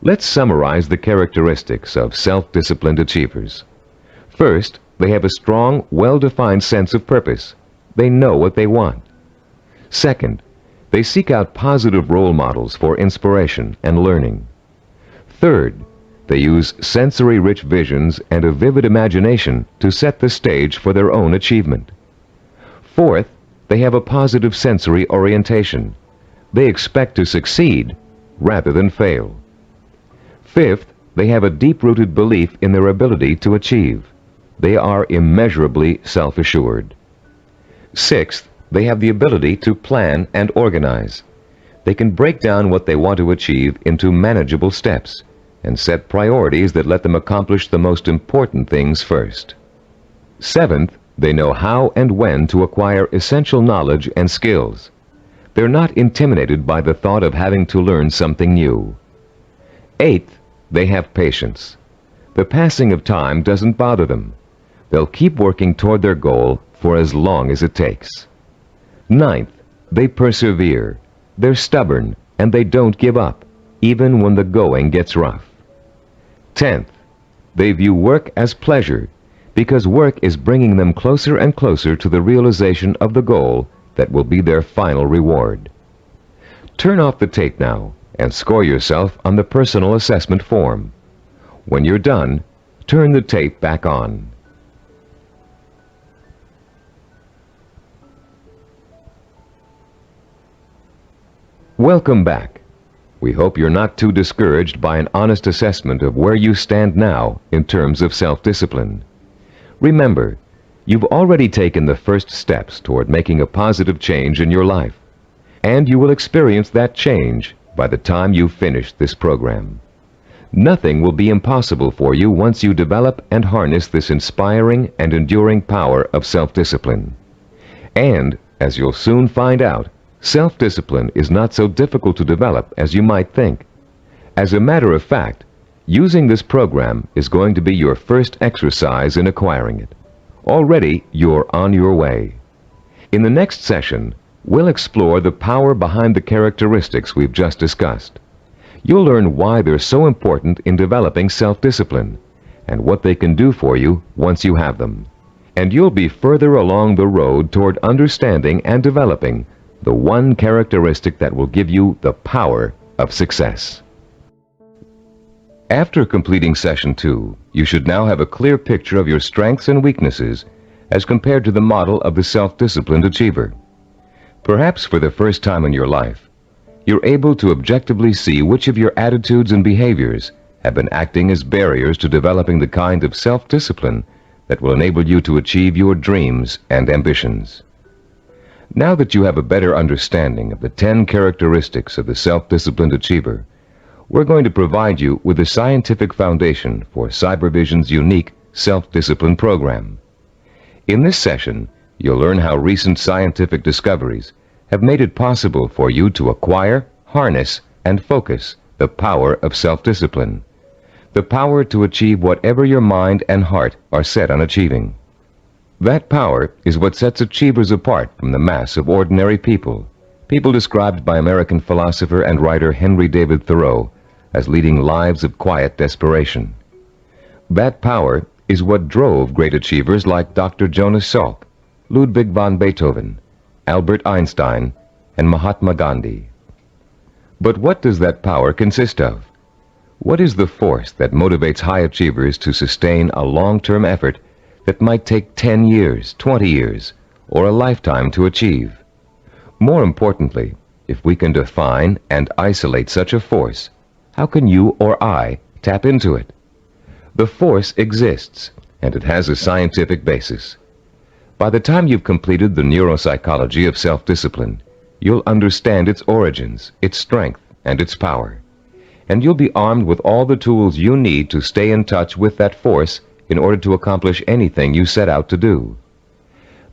Let's summarize the characteristics of self-disciplined achievers. First, they have a strong, well-defined sense of purpose. They know what they want. Second, they seek out positive role models for inspiration and learning. Third, they use sensory-rich visions and a vivid imagination to set the stage for their own achievement. Fourth, they have a positive sensory orientation. They expect to succeed rather than fail. Fifth, they have a deep-rooted belief in their ability to achieve. They are immeasurably self-assured. Sixth, they have the ability to plan and organize. They can break down what they want to achieve into manageable steps and set priorities that let them accomplish the most important things first. Seventh, they know how and when to acquire essential knowledge and skills. They're not intimidated by the thought of having to learn something new. Eighth, they have patience. The passing of time doesn't bother them. They'll keep working toward their goal for as long as it takes. Ninth, they persevere. They're stubborn, and they don't give up, even when the going gets rough. 10th, they view work as pleasure, because work is bringing them closer and closer to the realization of the goal that will be their final reward. Turn off the tape now and score yourself on the personal assessment form. When you're done, turn the tape back on. Welcome back. We hope you're not too discouraged by an honest assessment of where you stand now in terms of self-discipline. Remember, you've already taken the first steps toward making a positive change in your life, and you will experience that change by the time you've finished this program. Nothing will be impossible for you once you develop and harness this inspiring and enduring power of self-discipline. And, as you'll soon find out, self-discipline is not so difficult to develop as you might think. As a matter of fact, using this program is going to be your first exercise in acquiring it. Already, you're on your way. In the next session, we'll explore the power behind the characteristics we've just discussed. You'll learn why they're so important in developing self-discipline and what they can do for you once you have them. And you'll be further along the road toward understanding and developing the one characteristic that will give you the power of success. After completing Session 2, you should now have a clear picture of your strengths and weaknesses as compared to the model of the self-disciplined achiever. Perhaps for the first time in your life, you're able to objectively see which of your attitudes and behaviors have been acting as barriers to developing the kind of self-discipline that will enable you to achieve your dreams and ambitions. Now that you have a better understanding of the 10 characteristics of the self-disciplined achiever, we're going to provide you with a scientific foundation for Cybervision's unique self-discipline program. In this session, you'll learn how recent scientific discoveries have made it possible for you to acquire, harness, and focus the power of self-discipline, the power to achieve whatever your mind and heart are set on achieving. That power is what sets achievers apart from the mass of ordinary people described by American philosopher and writer Henry David Thoreau as leading lives of quiet desperation. That power is what drove great achievers like Dr. Jonas Salk, Ludwig von Beethoven, Albert Einstein, and Mahatma Gandhi. But what does that power consist of? What is the force that motivates high achievers to sustain a long-term effort that might take 10 years, 20 years, or a lifetime to achieve? More importantly, if we can define and isolate such a force, how can you or I tap into it? The force exists, and it has a scientific basis. By the time you've completed the neuropsychology of self-discipline, you'll understand its origins, its strength, and its power. And you'll be armed with all the tools you need to stay in touch with that force in order to accomplish anything you set out to do.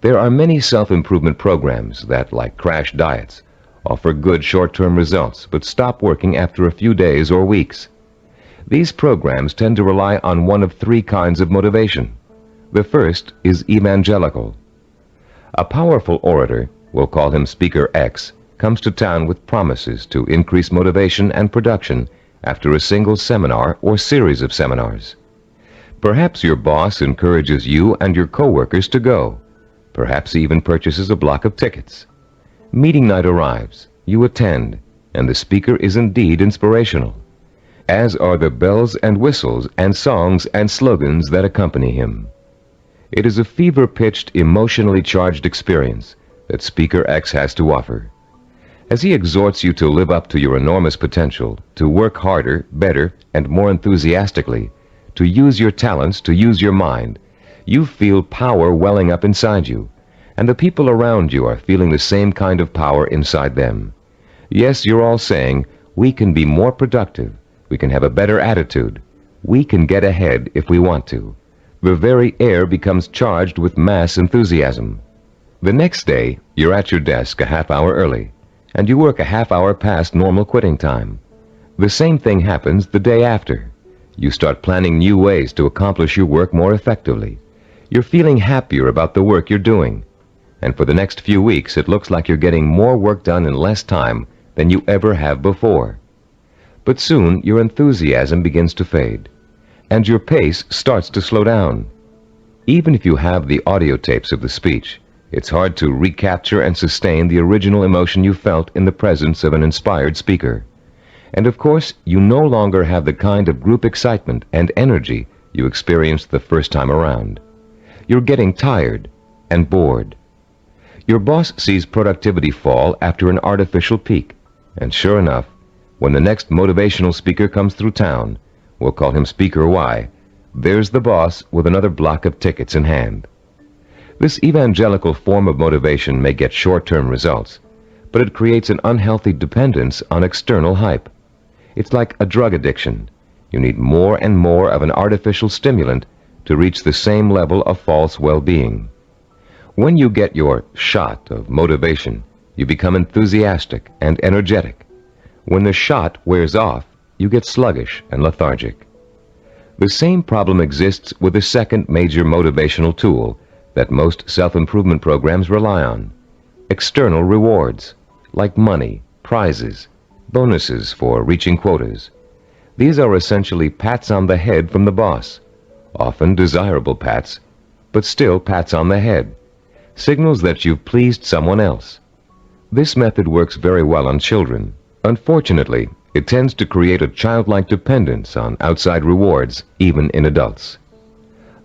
There are many self-improvement programs that, like crash diets, offer good short-term results but stop working after a few days or weeks. These programs tend to rely on one of three kinds of motivation. The first is evangelical. A powerful orator, we'll call him Speaker X, comes to town with promises to increase motivation and production after a single seminar or series of seminars. Perhaps your boss encourages you and your coworkers to go. Perhaps he even purchases a block of tickets. Meeting night arrives, you attend, and the speaker is indeed inspirational, as are the bells and whistles and songs and slogans that accompany him. It is a fever-pitched, emotionally charged experience that Speaker X has to offer. As he exhorts you to live up to your enormous potential, to work harder, better, and more enthusiastically, to use your talents, to use your mind, you feel power welling up inside you, and the people around you are feeling the same kind of power inside them. Yes, you're all saying, we can be more productive, we can have a better attitude, we can get ahead if we want to. The very air becomes charged with mass enthusiasm. The next day, you're at your desk a half hour early, and you work a half hour past normal quitting time. The same thing happens the day after. You start planning new ways to accomplish your work more effectively. You're feeling happier about the work you're doing. And for the next few weeks, it looks like you're getting more work done in less time than you ever have before. But soon, your enthusiasm begins to fade, and your pace starts to slow down. Even if you have the audio tapes of the speech, it's hard to recapture and sustain the original emotion you felt in the presence of an inspired speaker. And of course, you no longer have the kind of group excitement and energy you experienced the first time around. You're getting tired and bored. Your boss sees productivity fall after an artificial peak, and sure enough, when the next motivational speaker comes through town, we'll call him Speaker Y, there's the boss with another block of tickets in hand. This evangelical form of motivation may get short-term results, but it creates an unhealthy dependence on external hype. It's like a drug addiction. You need more and more of an artificial stimulant to reach the same level of false well-being. When you get your shot of motivation, you become enthusiastic and energetic. When the shot wears off, you get sluggish and lethargic. The same problem exists with the second major motivational tool that most self-improvement programs rely on: external rewards, like money, prizes, bonuses for reaching quotas. These are essentially pats on the head from the boss, often desirable pats, but still pats on the head, signals that you've pleased someone else. This method works very well on children. Unfortunately, it tends to create a childlike dependence on outside rewards, even in adults.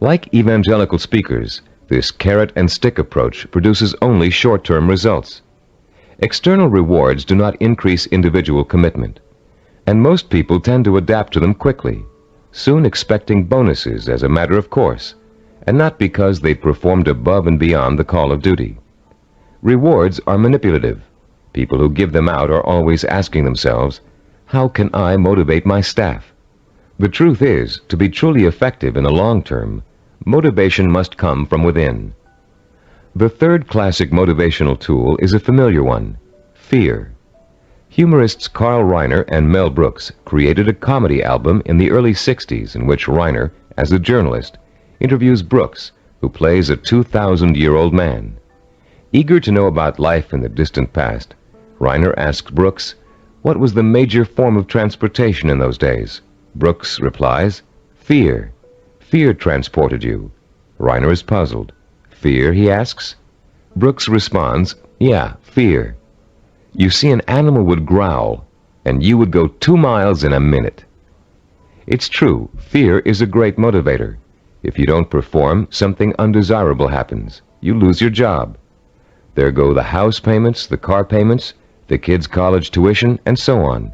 Like evangelical speakers, this carrot and stick approach produces only short-term results. External rewards do not increase individual commitment, and most people tend to adapt to them quickly, soon expecting bonuses as a matter of course, and not because they performed above and beyond the call of duty. Rewards are manipulative. People who give them out are always asking themselves, how can I motivate my staff? The truth is, to be truly effective in the long term, motivation must come from within. The third classic motivational tool is a familiar one: fear. Humorists Carl Reiner and Mel Brooks created a comedy album in the early 60s in which Reiner, as a journalist, interviews Brooks, who plays a 2,000-year-old man. Eager to know about life in the distant past, Reiner asks Brooks, what was the major form of transportation in those days? Brooks replies, fear. Fear transported you. Reiner is puzzled. Fear, he asks? Brooks responds, yeah, fear. You see, an animal would growl, and you would go 2 miles in a minute. It's true, fear is a great motivator. If you don't perform, something undesirable happens. You lose your job. There go the house payments, the car payments, the kids' college tuition, and so on.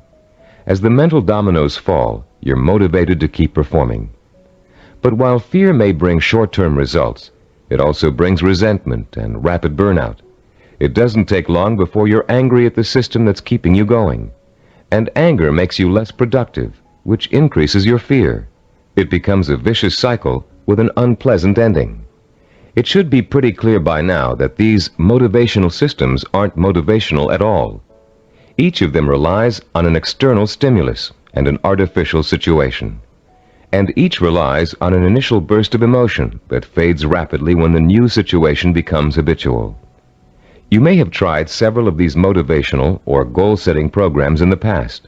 As the mental dominoes fall, you're motivated to keep performing. But while fear may bring short-term results, it also brings resentment and rapid burnout. It doesn't take long before you're angry at the system that's keeping you going. And anger makes you less productive, which increases your fear. It becomes a vicious cycle with an unpleasant ending. It should be pretty clear by now that these motivational systems aren't motivational at all. Each of them relies on an external stimulus and an artificial situation. And each relies on an initial burst of emotion that fades rapidly when the new situation becomes habitual. You may have tried several of these motivational or goal-setting programs in the past.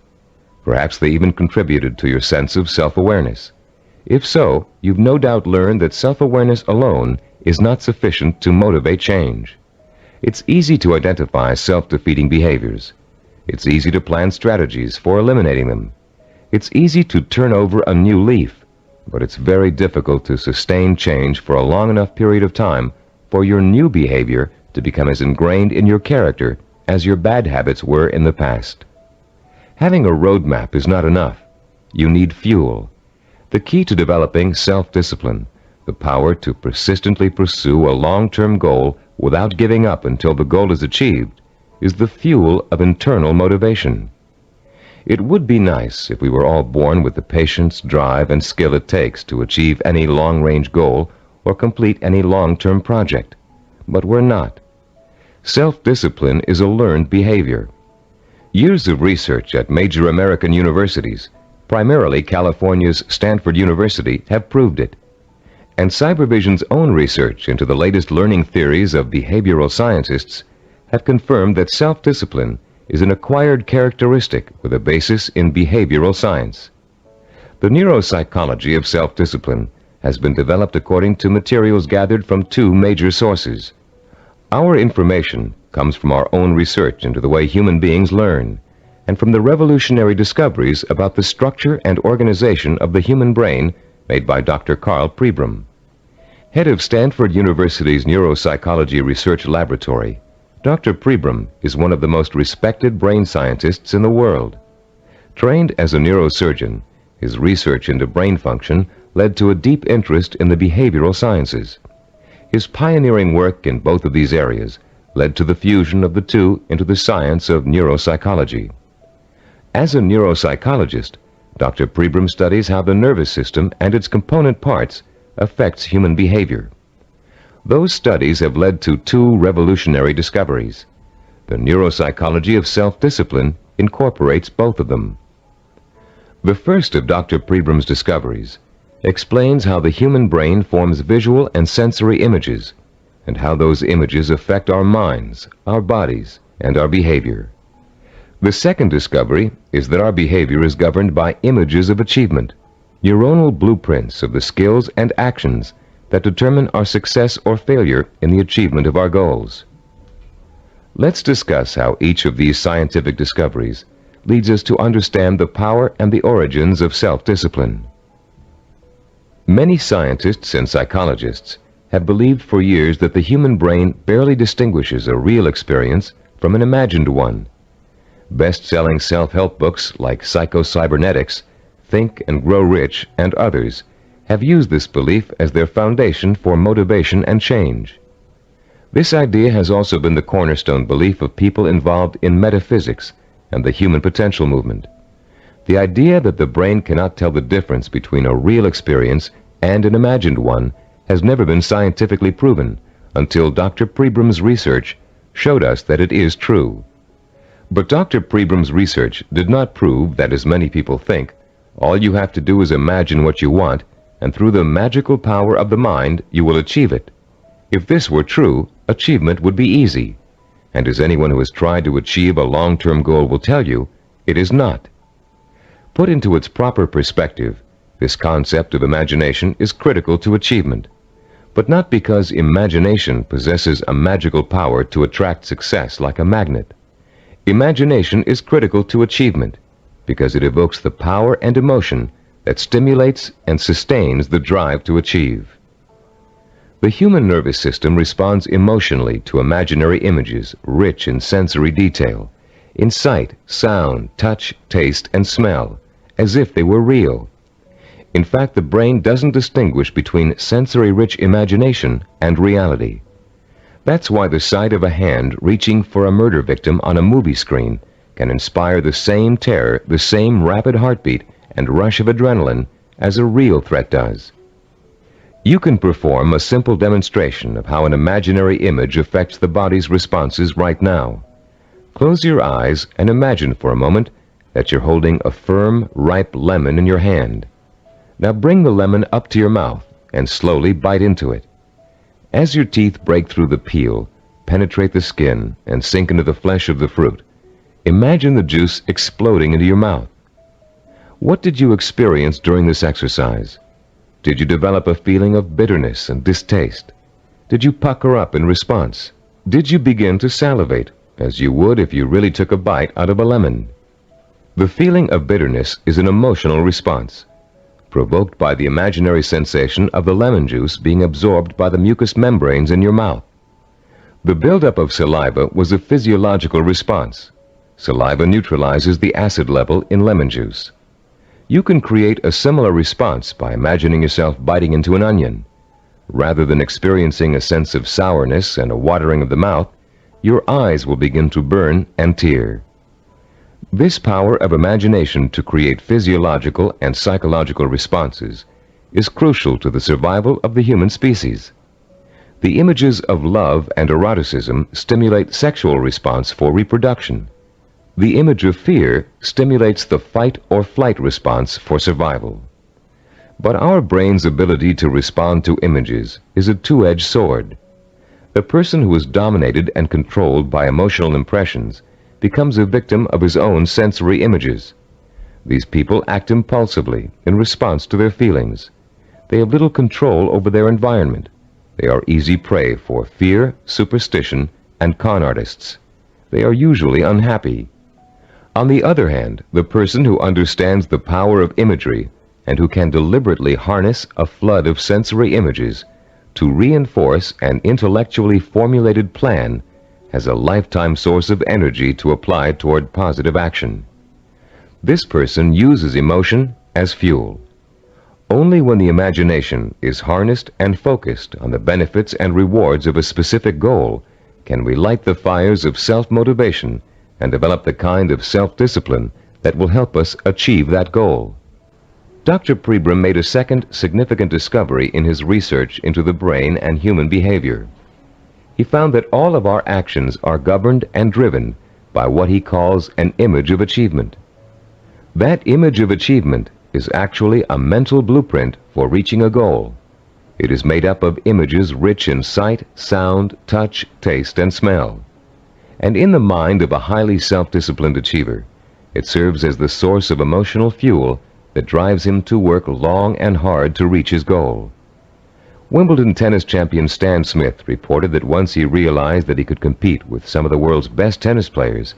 Perhaps they even contributed to your sense of self-awareness. If so, you've no doubt learned that self-awareness alone is not sufficient to motivate change. It's easy to identify self-defeating behaviors. It's easy to plan strategies for eliminating them. It's easy to turn over a new leaf, but it's very difficult to sustain change for a long enough period of time for your new behavior to become as ingrained in your character as your bad habits were in the past. Having a roadmap is not enough. You need fuel. The key to developing self-discipline, the power to persistently pursue a long-term goal without giving up until the goal is achieved, is the fuel of internal motivation. It would be nice if we were all born with the patience, drive, and skill it takes to achieve any long-range goal or complete any long-term project. But we're not. Self-discipline is a learned behavior. Years of research at major American universities, primarily California's Stanford University, have proved it. And Cybervision's own research into the latest learning theories of behavioral scientists have confirmed that self-discipline is an acquired characteristic with a basis in behavioral science. The neuropsychology of self-discipline has been developed according to materials gathered from two major sources. Our information comes from our own research into the way human beings learn, and from the revolutionary discoveries about the structure and organization of the human brain made by Dr. Carl Pribram. Head of Stanford University's Neuropsychology Research Laboratory, Dr. Pribram is one of the most respected brain scientists in the world. Trained as a neurosurgeon, his research into brain function led to a deep interest in the behavioral sciences. His pioneering work in both of these areas led to the fusion of the two into the science of neuropsychology. As a neuropsychologist, Dr. Pribram studies how the nervous system and its component parts affects human behavior. Those studies have led to two revolutionary discoveries. The neuropsychology of self-discipline incorporates both of them. The first of Dr. Pribram's discoveries explains how the human brain forms visual and sensory images, and how those images affect our minds, our bodies, and our behavior. The second discovery is that our behavior is governed by images of achievement, neuronal blueprints of the skills and actions that determine our success or failure in the achievement of our goals. Let's discuss how each of these scientific discoveries leads us to understand the power and the origins of self-discipline. Many scientists and psychologists have believed for years that the human brain barely distinguishes a real experience from an imagined one. Best-selling self-help books like Psycho-Cybernetics, Think and Grow Rich, and others have used this belief as their foundation for motivation and change. This idea has also been the cornerstone belief of people involved in metaphysics and the human potential movement. The idea that the brain cannot tell the difference between a real experience and an imagined one has never been scientifically proven until Dr. Pribram's research showed us that it is true. But Dr. Pribram's research did not prove that, as many people think, all you have to do is imagine what you want, and through the magical power of the mind you will achieve it. If this were true, achievement would be easy. And as anyone who has tried to achieve a long-term goal will tell you, it is not. Put into its proper perspective, this concept of imagination is critical to achievement, but not because imagination possesses a magical power to attract success like a magnet. Imagination is critical to achievement because it evokes the power and emotion that stimulates and sustains the drive to achieve. The human nervous system responds emotionally to imaginary images rich in sensory detail, in sight, sound, touch, taste, and smell, as if they were real. In fact, the brain doesn't distinguish between sensory-rich imagination and reality. That's why the sight of a hand reaching for a murder victim on a movie screen can inspire the same terror, the same rapid heartbeat, and rush of adrenaline as a real threat does. You can perform a simple demonstration of how an imaginary image affects the body's responses right now. Close your eyes and imagine for a moment that you're holding a firm, ripe lemon in your hand. Now bring the lemon up to your mouth and slowly bite into it. As your teeth break through the peel, penetrate the skin, and sink into the flesh of the fruit, imagine the juice exploding into your mouth. What did you experience during this exercise? Did you develop a feeling of bitterness and distaste? Did you pucker up in response? Did you begin to salivate, as you would if you really took a bite out of a lemon? The feeling of bitterness is an emotional response, provoked by the imaginary sensation of the lemon juice being absorbed by the mucous membranes in your mouth. The buildup of saliva was a physiological response. Saliva neutralizes the acid level in lemon juice. You can create a similar response by imagining yourself biting into an onion. Rather than experiencing a sense of sourness and a watering of the mouth, your eyes will begin to burn and tear. This power of imagination to create physiological and psychological responses is crucial to the survival of the human species. The images of love and eroticism stimulate sexual response for reproduction. The image of fear stimulates the fight or flight response for survival. But our brain's ability to respond to images is a two-edged sword. A person who is dominated and controlled by emotional impressions becomes a victim of his own sensory images. These people act impulsively in response to their feelings. They have little control over their environment. They are easy prey for fear, superstition, and con artists. They are usually unhappy. On the other hand, the person who understands the power of imagery and who can deliberately harness a flood of sensory images to reinforce an intellectually formulated plan has a lifetime source of energy to apply toward positive action. This person uses emotion as fuel. Only when the imagination is harnessed and focused on the benefits and rewards of a specific goal can we light the fires of self-motivation and develop the kind of self-discipline that will help us achieve that goal. Dr. Pribram made a second significant discovery in his research into the brain and human behavior. He found that all of our actions are governed and driven by what he calls an image of achievement. That image of achievement is actually a mental blueprint for reaching a goal. It is made up of images rich in sight, sound, touch, taste, and smell. And in the mind of a highly self-disciplined achiever, it serves as the source of emotional fuel that drives him to work long and hard to reach his goal. Wimbledon tennis champion Stan Smith reported that once he realized that he could compete with some of the world's best tennis players,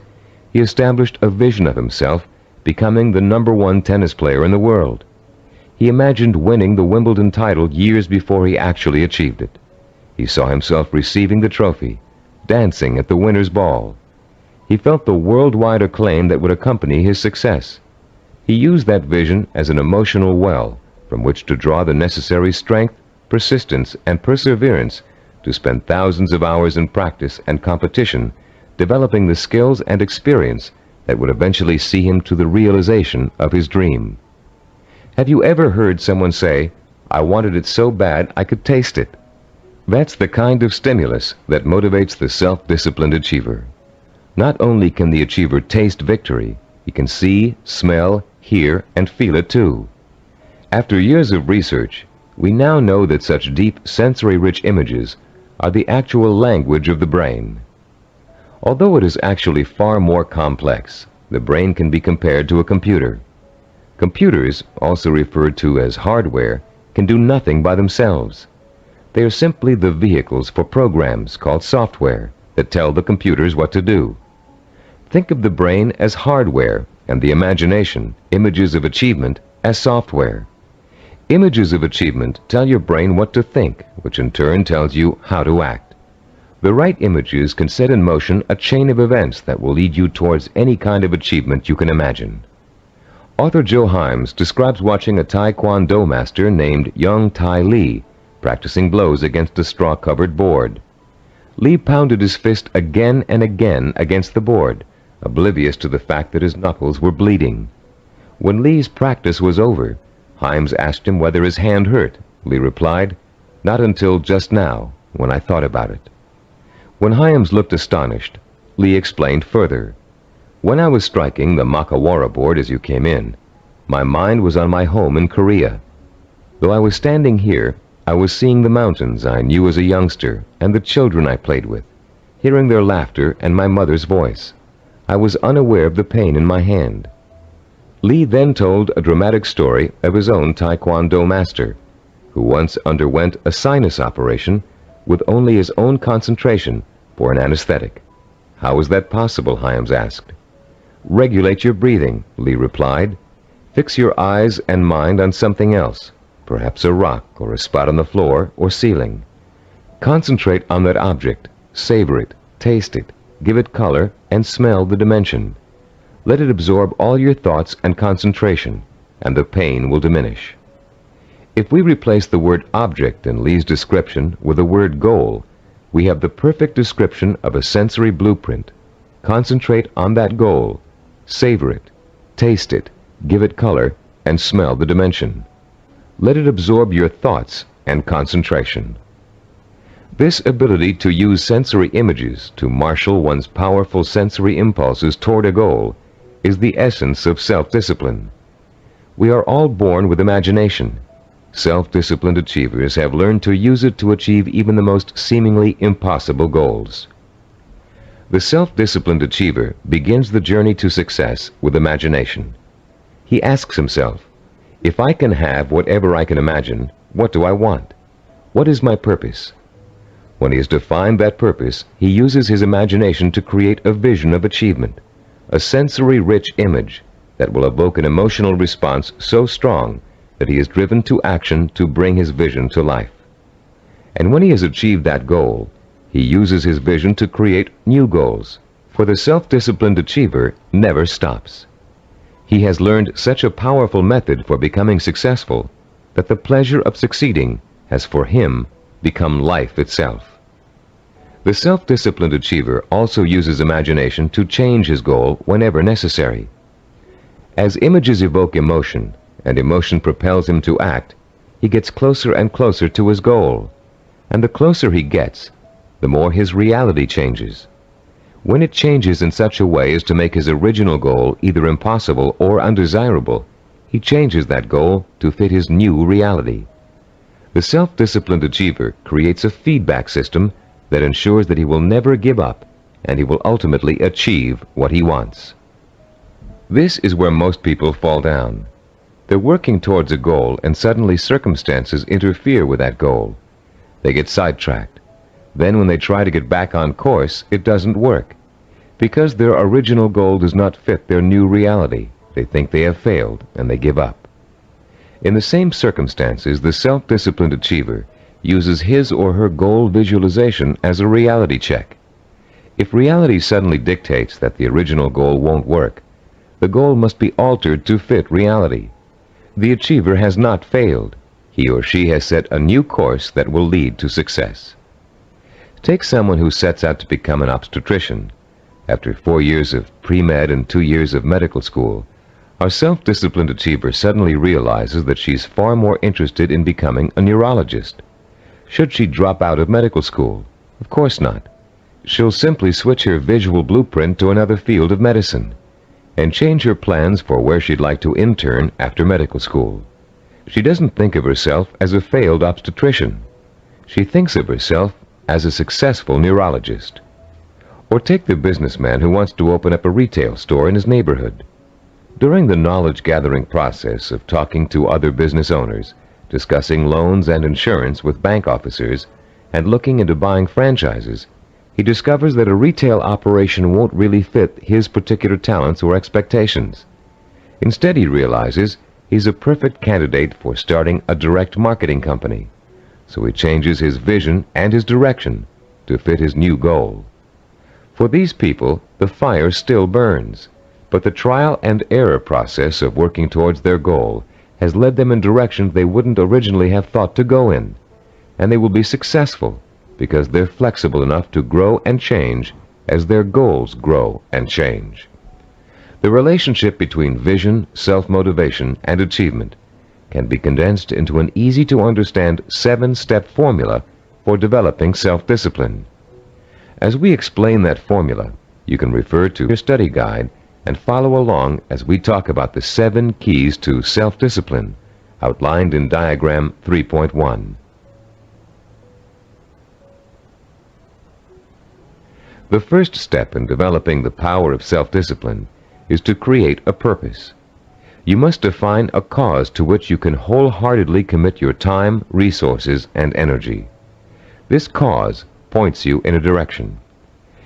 he established a vision of himself becoming the #1 tennis player in the world. He imagined winning the Wimbledon title years before he actually achieved it. He saw himself receiving the trophy, dancing at the winner's ball. He felt the worldwide acclaim that would accompany his success. He used that vision as an emotional well from which to draw the necessary strength, persistence, and perseverance to spend thousands of hours in practice and competition, developing the skills and experience that would eventually see him to the realization of his dream. Have you ever heard someone say, "I wanted it so bad I could taste it"? That's the kind of stimulus that motivates the self-disciplined achiever. Not only can the achiever taste victory, he can see, smell, hear, and feel it too. After years of research, we now know that such deep, sensory-rich images are the actual language of the brain. Although it is actually far more complex, the brain can be compared to a computer. Computers, also referred to as hardware, can do nothing by themselves. They are simply the vehicles for programs called software that tell the computers what to do. Think of the brain as hardware and the imagination, images of achievement, as software. Images of achievement tell your brain what to think, which in turn tells you how to act. The right images can set in motion a chain of events that will lead you towards any kind of achievement you can imagine. Author Joe Himes describes watching a Taekwondo master named Young Tai Lee practicing blows against a straw-covered board. Lee pounded his fist again and again against the board, oblivious to the fact that his knuckles were bleeding. When Lee's practice was over, Himes asked him whether his hand hurt. Lee replied, "Not until just now, when I thought about it." When Himes looked astonished, Lee explained further, "When I was striking the Makawara board as you came in, my mind was on my home in Korea. Though I was standing here, I was seeing the mountains I knew as a youngster and the children I played with, hearing their laughter and my mother's voice. I was unaware of the pain in my hand." Lee then told a dramatic story of his own Taekwondo master, who once underwent a sinus operation with only his own concentration for an anesthetic. "How is that possible?" Himes asked. "Regulate your breathing," Lee replied. "Fix your eyes and mind on something else, perhaps a rock or a spot on the floor or ceiling. Concentrate on that object savor it, taste it, give it color, and smell the dimension. Let it absorb all your thoughts and concentration, and the pain will diminish. If we replace the word object in Lee's description with the word goal, we have the perfect description of a sensory blueprint. Concentrate on that goal, savor it, taste it, give it color, and smell the dimension. Let it absorb your thoughts and concentration. This ability to use sensory images to marshal one's powerful sensory impulses toward a goal is the essence of self-discipline. We are all born with imagination. Self-disciplined achievers have learned to use it to achieve even the most seemingly impossible goals. The self-disciplined achiever begins the journey to success with imagination. He asks himself, if I can have whatever I can imagine, what do I want? What is my purpose? When he has defined that purpose, he uses his imagination to create a vision of achievement, a sensory-rich image that will evoke an emotional response so strong that he is driven to action to bring his vision to life. And when he has achieved that goal, he uses his vision to create new goals, for the self-disciplined achiever never stops. He has learned such a powerful method for becoming successful that the pleasure of succeeding has for him become life itself. The self-disciplined achiever also uses imagination to change his goal whenever necessary. As images evoke emotion, and emotion propels him to act, he gets closer and closer to his goal. And the closer he gets, the more his reality changes. When it changes in such a way as to make his original goal either impossible or undesirable, he changes that goal to fit his new reality. The self-disciplined achiever creates a feedback system that ensures that he will never give up, and he will ultimately achieve what he wants. This is where most people fall down. They're working towards a goal, and suddenly circumstances interfere with that goal. They get sidetracked. Then when they try to get back on course, it doesn't work. Because their original goal does not fit their new reality, they think they have failed, and they give up. In the same circumstances, the self-disciplined achiever uses his or her goal visualization as a reality check. If reality suddenly dictates that the original goal won't work, the goal must be altered to fit reality. The achiever has not failed. He or she has set a new course that will lead to success. Take someone who sets out to become an obstetrician. After 4 years of pre-med and 2 years of medical school, our self-disciplined achiever suddenly realizes that she's far more interested in becoming a neurologist. Should she drop out of medical school? Of course not. She'll simply switch her visual blueprint to another field of medicine and change her plans for where she'd like to intern after medical school. She doesn't think of herself as a failed obstetrician. She thinks of herself as a successful neurologist. Or take the businessman who wants to open up a retail store in his neighborhood. During the knowledge-gathering process of talking to other business owners, discussing loans and insurance with bank officers, and looking into buying franchises, he discovers that a retail operation won't really fit his particular talents or expectations. Instead, he realizes he's a perfect candidate for starting a direct marketing company. So he changes his vision and his direction to fit his new goal. For these people, the fire still burns, but the trial and error process of working towards their goal has led them in directions they wouldn't originally have thought to go in, and they will be successful because they're flexible enough to grow and change as their goals grow and change. The relationship between vision, self-motivation, and achievement can be condensed into an easy-to-understand 7-step formula for developing self-discipline. As we explain that formula, you can refer to your study guide and follow along as we talk about the 7 keys to self-discipline outlined in diagram 3.1. The first step in developing the power of self-discipline is to create a purpose. You must define a cause to which you can wholeheartedly commit your time, resources, and energy. This cause points you in a direction.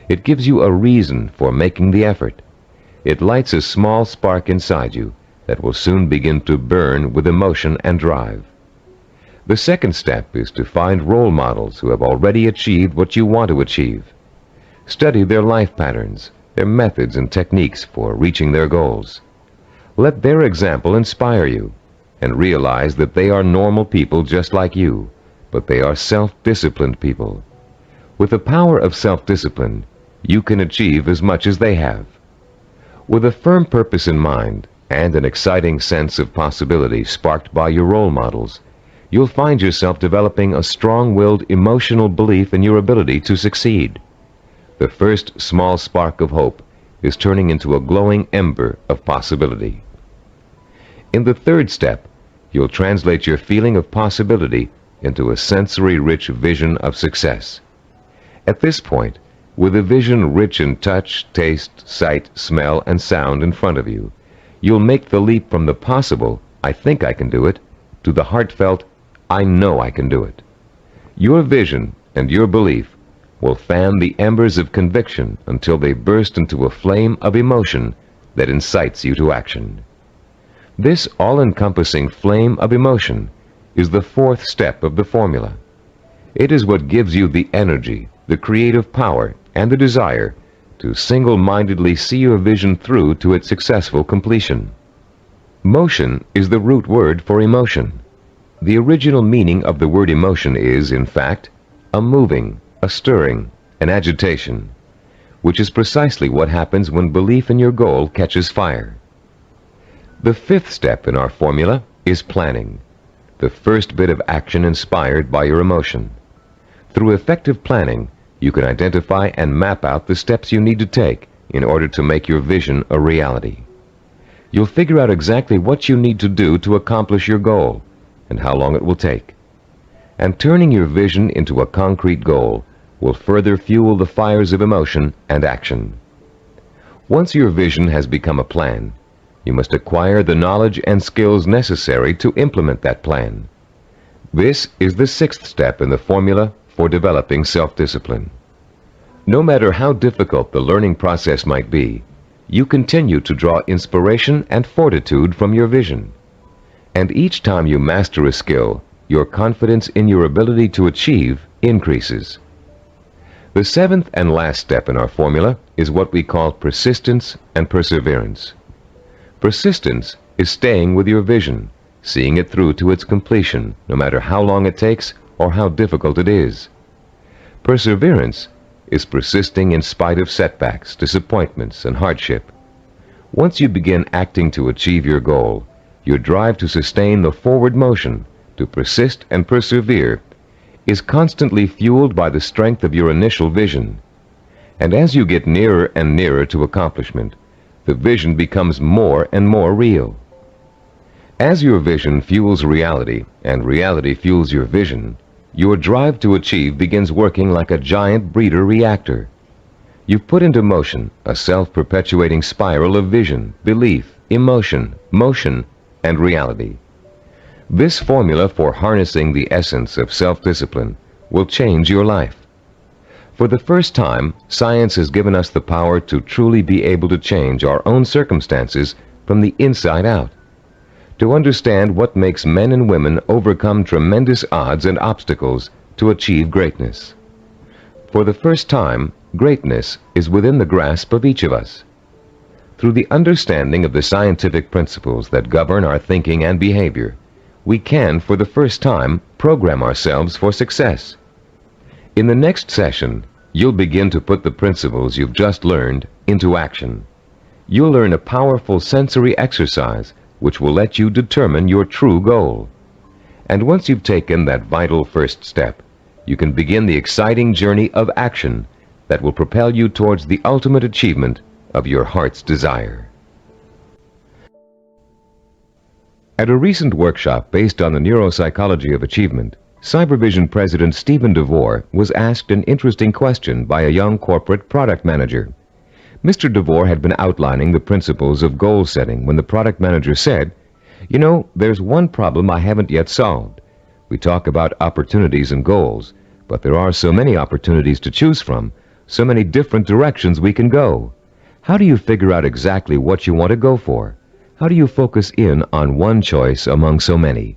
It gives you a reason for making the effort. It lights a small spark inside you that will soon begin to burn with emotion and drive. The second step is to find role models who have already achieved what you want to achieve. Study their life patterns, their methods and techniques for reaching their goals. Let their example inspire you, and realize that they are normal people just like you, but they are self-disciplined people. With the power of self-discipline, you can achieve as much as they have. With a firm purpose in mind and an exciting sense of possibility sparked by your role models, you'll find yourself developing a strong-willed emotional belief in your ability to succeed. The first small spark of hope is turning into a glowing ember of possibility. In the third step, you'll translate your feeling of possibility into a sensory-rich vision of success. At this point, with a vision rich in touch, taste, sight, smell, and sound in front of you, you'll make the leap from the possible, "I think I can do it," to the heartfelt, "I know I can do it." Your vision and your belief will fan the embers of conviction until they burst into a flame of emotion that incites you to action. This all-encompassing flame of emotion is the fourth step of the formula. It is what gives you the energy, the creative power, and the desire to single-mindedly see your vision through to its successful completion. Motion is the root word for emotion. The original meaning of the word emotion is, in fact, a moving, a stirring, an agitation, which is precisely what happens when belief in your goal catches fire. The fifth step in our formula is planning, the first bit of action inspired by your emotion. Through effective planning, you can identify and map out the steps you need to take in order to make your vision a reality. You'll figure out exactly what you need to do to accomplish your goal and how long it will take. And turning your vision into a concrete goal will further fuel the fires of emotion and action. Once your vision has become a plan, you must acquire the knowledge and skills necessary to implement that plan. This is the sixth step in the formula for developing self-discipline. No matter how difficult the learning process might be, you continue to draw inspiration and fortitude from your vision. And each time you master a skill, your confidence in your ability to achieve increases. The seventh and last step in our formula is what we call persistence and perseverance. Persistence is staying with your vision, seeing it through to its completion, no matter how long it takes or how difficult it is. Perseverance is persisting in spite of setbacks, disappointments, and hardship. Once you begin acting to achieve your goal, your drive to sustain the forward motion, to persist and persevere, is constantly fueled by the strength of your initial vision. And as you get nearer and nearer to accomplishment, the vision becomes more and more real. As your vision fuels reality, and reality fuels your vision, your drive to achieve begins working like a giant breeder reactor. You've put into motion a self-perpetuating spiral of vision, belief, emotion, motion, and reality. This formula for harnessing the essence of self-discipline will change your life. For the first time, science has given us the power to truly be able to change our own circumstances from the inside out, to understand what makes men and women overcome tremendous odds and obstacles to achieve greatness. For the first time, greatness is within the grasp of each of us. Through the understanding of the scientific principles that govern our thinking and behavior, we can, for the first time, program ourselves for success. In the next session, you'll begin to put the principles you've just learned into action. You'll learn a powerful sensory exercise which will let you determine your true goal. And once you've taken that vital first step, you can begin the exciting journey of action that will propel you towards the ultimate achievement of your heart's desire. At a recent workshop based on the neuropsychology of achievement, Cybervision President Stephen DeVore was asked an interesting question by a young corporate product manager. Mr. DeVore had been outlining the principles of goal setting when the product manager said, "You know, there's one problem I haven't yet solved. We talk about opportunities and goals, but there are so many opportunities to choose from, so many different directions we can go. How do you figure out exactly what you want to go for? How do you focus in on one choice among so many?"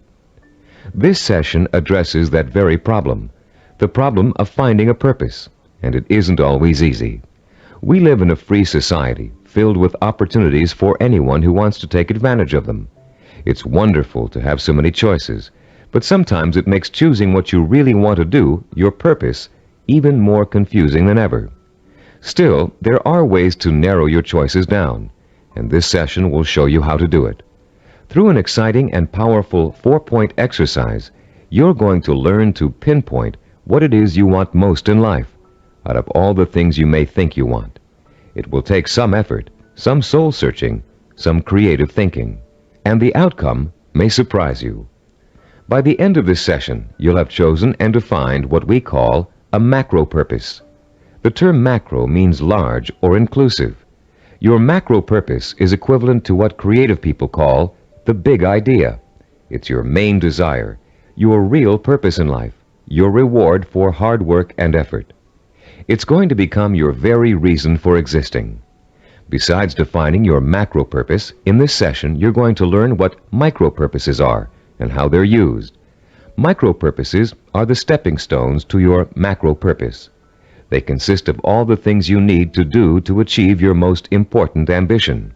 This session addresses that very problem, the problem of finding a purpose, and it isn't always easy. We live in a free society filled with opportunities for anyone who wants to take advantage of them. It's wonderful to have so many choices, but sometimes it makes choosing what you really want to do, your purpose, even more confusing than ever. Still, there are ways to narrow your choices down, and this session will show you how to do it. Through an exciting and powerful 4-point exercise, you're going to learn to pinpoint what it is you want most in life, out of all the things you may think you want. It will take some effort, some soul-searching, some creative thinking, and the outcome may surprise you. By the end of this session, you'll have chosen and defined what we call a macro purpose. The term macro means large or inclusive. Your macro purpose is equivalent to what creative people call the big idea. It's your main desire, your real purpose in life, your reward for hard work and effort. It's going to become your very reason for existing. Besides defining your macro purpose, in this session you're going to learn what micro purposes are and how they're used. Micro purposes are the stepping stones to your macro purpose. They consist of all the things you need to do to achieve your most important ambition.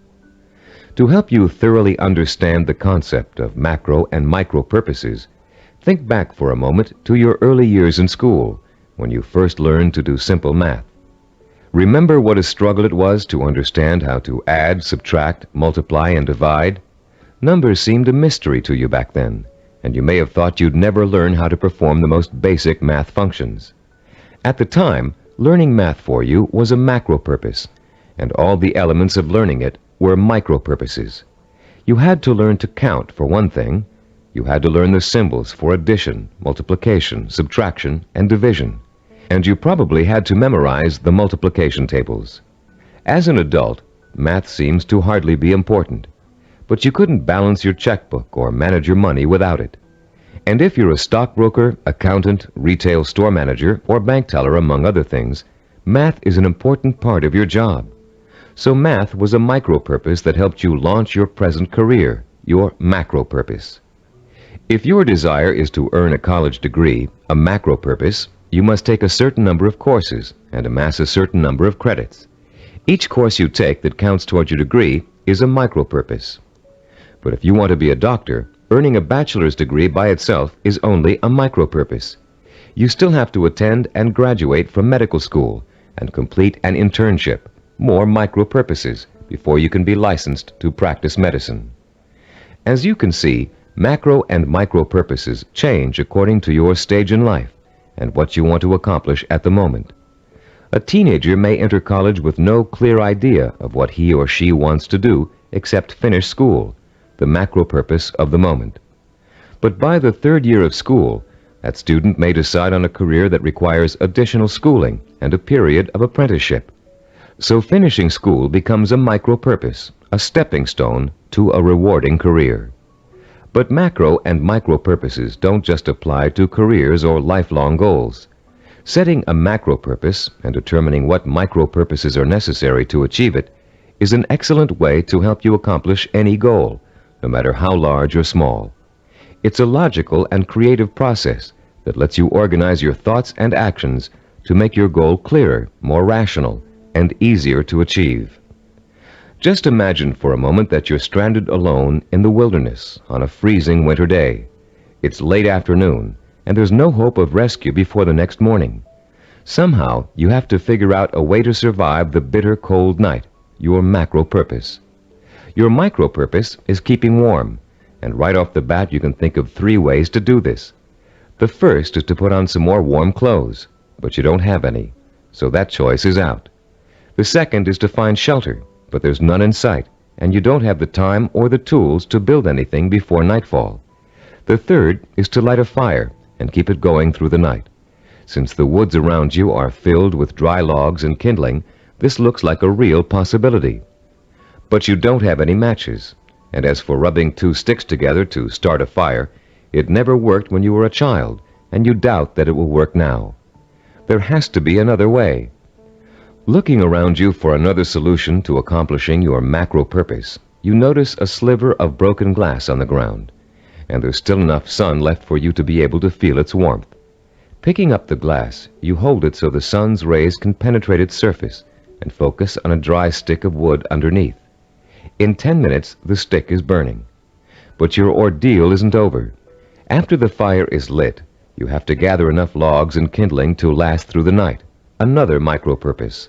To help you thoroughly understand the concept of macro and micro purposes, think back for a moment to your early years in school, when you first learned to do simple math. Remember what a struggle it was to understand how to add, subtract, multiply, and divide? Numbers seemed a mystery to you back then, and you may have thought you'd never learn how to perform the most basic math functions. At the time, learning math for you was a macro purpose, and all the elements of learning it were micro purposes. You had to learn to count, for one thing. You had to learn the symbols for addition, multiplication, subtraction, and division. And you probably had to memorize the multiplication tables. As an adult, math seems to hardly be important, but you couldn't balance your checkbook or manage your money without it. And if you're a stockbroker, accountant, retail store manager, or bank teller, among other things, math is an important part of your job. So math was a micro purpose that helped you launch your present career, your macro purpose. If your desire is to earn a college degree, a macro purpose, you must take a certain number of courses and amass a certain number of credits. Each course you take that counts towards your degree is a micro purpose. But if you want to be a doctor, earning a bachelor's degree by itself is only a micro purpose. You still have to attend and graduate from medical school and complete an internship, more micro purposes, before you can be licensed to practice medicine. As you can see, macro and micro purposes change according to your stage in life and what you want to accomplish at the moment. A teenager may enter college with no clear idea of what he or she wants to do except finish school, the macro purpose of the moment. But by the third year of school, that student may decide on a career that requires additional schooling and a period of apprenticeship. So finishing school becomes a micro purpose, a stepping stone to a rewarding career. But macro and micro purposes don't just apply to careers or lifelong goals. Setting a macro purpose and determining what micro purposes are necessary to achieve it is an excellent way to help you accomplish any goal, no matter how large or small. It's a logical and creative process that lets you organize your thoughts and actions to make your goal clearer, more rational, and easier to achieve. Just imagine for a moment that you're stranded alone in the wilderness on a freezing winter day. It's late afternoon, and there's no hope of rescue before the next morning. Somehow, you have to figure out a way to survive the bitter cold night, your macro purpose. Your micro purpose is keeping warm, and right off the bat you can think of 3 ways to do this. The first is to put on some more warm clothes, but you don't have any, so that choice is out. The second is to find shelter, but there's none in sight, and you don't have the time or the tools to build anything before nightfall. The third is to light a fire and keep it going through the night. Since the woods around you are filled with dry logs and kindling, this looks like a real possibility. But you don't have any matches, and as for rubbing 2 sticks together to start a fire, it never worked when you were a child, and you doubt that it will work now. There has to be another way. Looking around you for another solution to accomplishing your macro purpose, you notice a sliver of broken glass on the ground, and there's still enough sun left for you to be able to feel its warmth. Picking up the glass, you hold it so the sun's rays can penetrate its surface and focus on a dry stick of wood underneath. In 10 minutes, the stick is burning. But your ordeal isn't over. After the fire is lit, you have to gather enough logs and kindling to last through the night, another micro-purpose.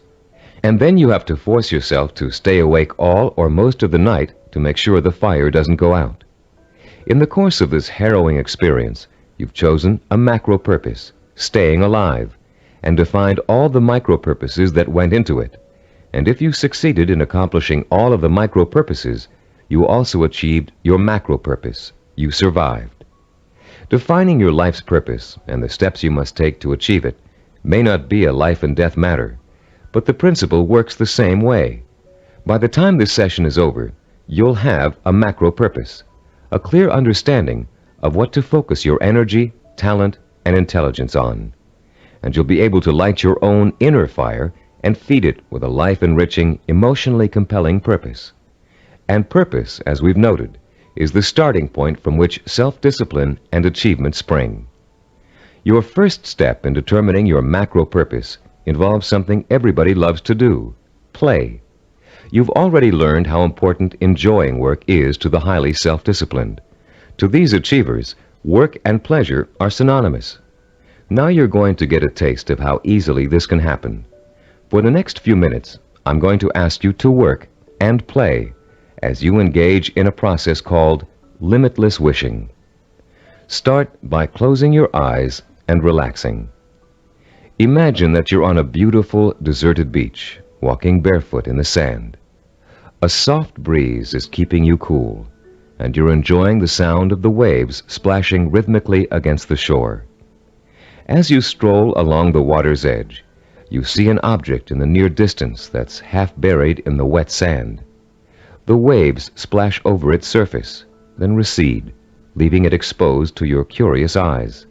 And then you have to force yourself to stay awake all or most of the night to make sure the fire doesn't go out. In the course of this harrowing experience, you've chosen a macro-purpose, staying alive, and defined all the micro-purposes that went into it. And if you succeeded in accomplishing all of the micro-purposes, you also achieved your macro-purpose. You survived. Defining your life's purpose and the steps you must take to achieve it may not be a life and death matter, but the principle works the same way. By the time this session is over, you'll have a macro-purpose, a clear understanding of what to focus your energy, talent, and intelligence on. And you'll be able to light your own inner fire and feed it with a life-enriching, emotionally compelling purpose. And purpose, as we've noted, is the starting point from which self-discipline and achievement spring. Your first step in determining your macro-purpose involves something everybody loves to do: play. You've already learned how important enjoying work is to the highly self-disciplined. To these achievers, work and pleasure are synonymous. Now you're going to get a taste of how easily this can happen. For the next few minutes, I'm going to ask you to work and play as you engage in a process called limitless wishing. Start by closing your eyes and relaxing. Imagine that you're on a beautiful, deserted beach, walking barefoot in the sand. A soft breeze is keeping you cool, and you're enjoying the sound of the waves splashing rhythmically against the shore. As you stroll along the water's edge, you see an object in the near distance that's half buried in the wet sand. The waves splash over its surface, then recede, leaving it exposed to your curious eyes.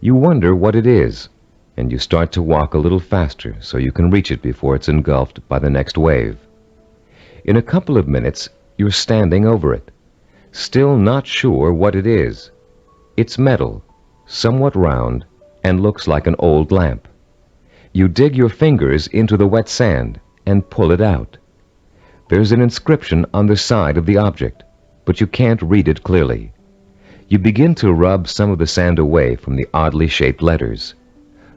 You wonder what it is, and you start to walk a little faster so you can reach it before it's engulfed by the next wave. In a couple of minutes, you're standing over it, still not sure what it is. It's metal, somewhat round, and looks like an old lamp. You dig your fingers into the wet sand and pull it out. There's an inscription on the side of the object, but you can't read it clearly. You begin to rub some of the sand away from the oddly shaped letters.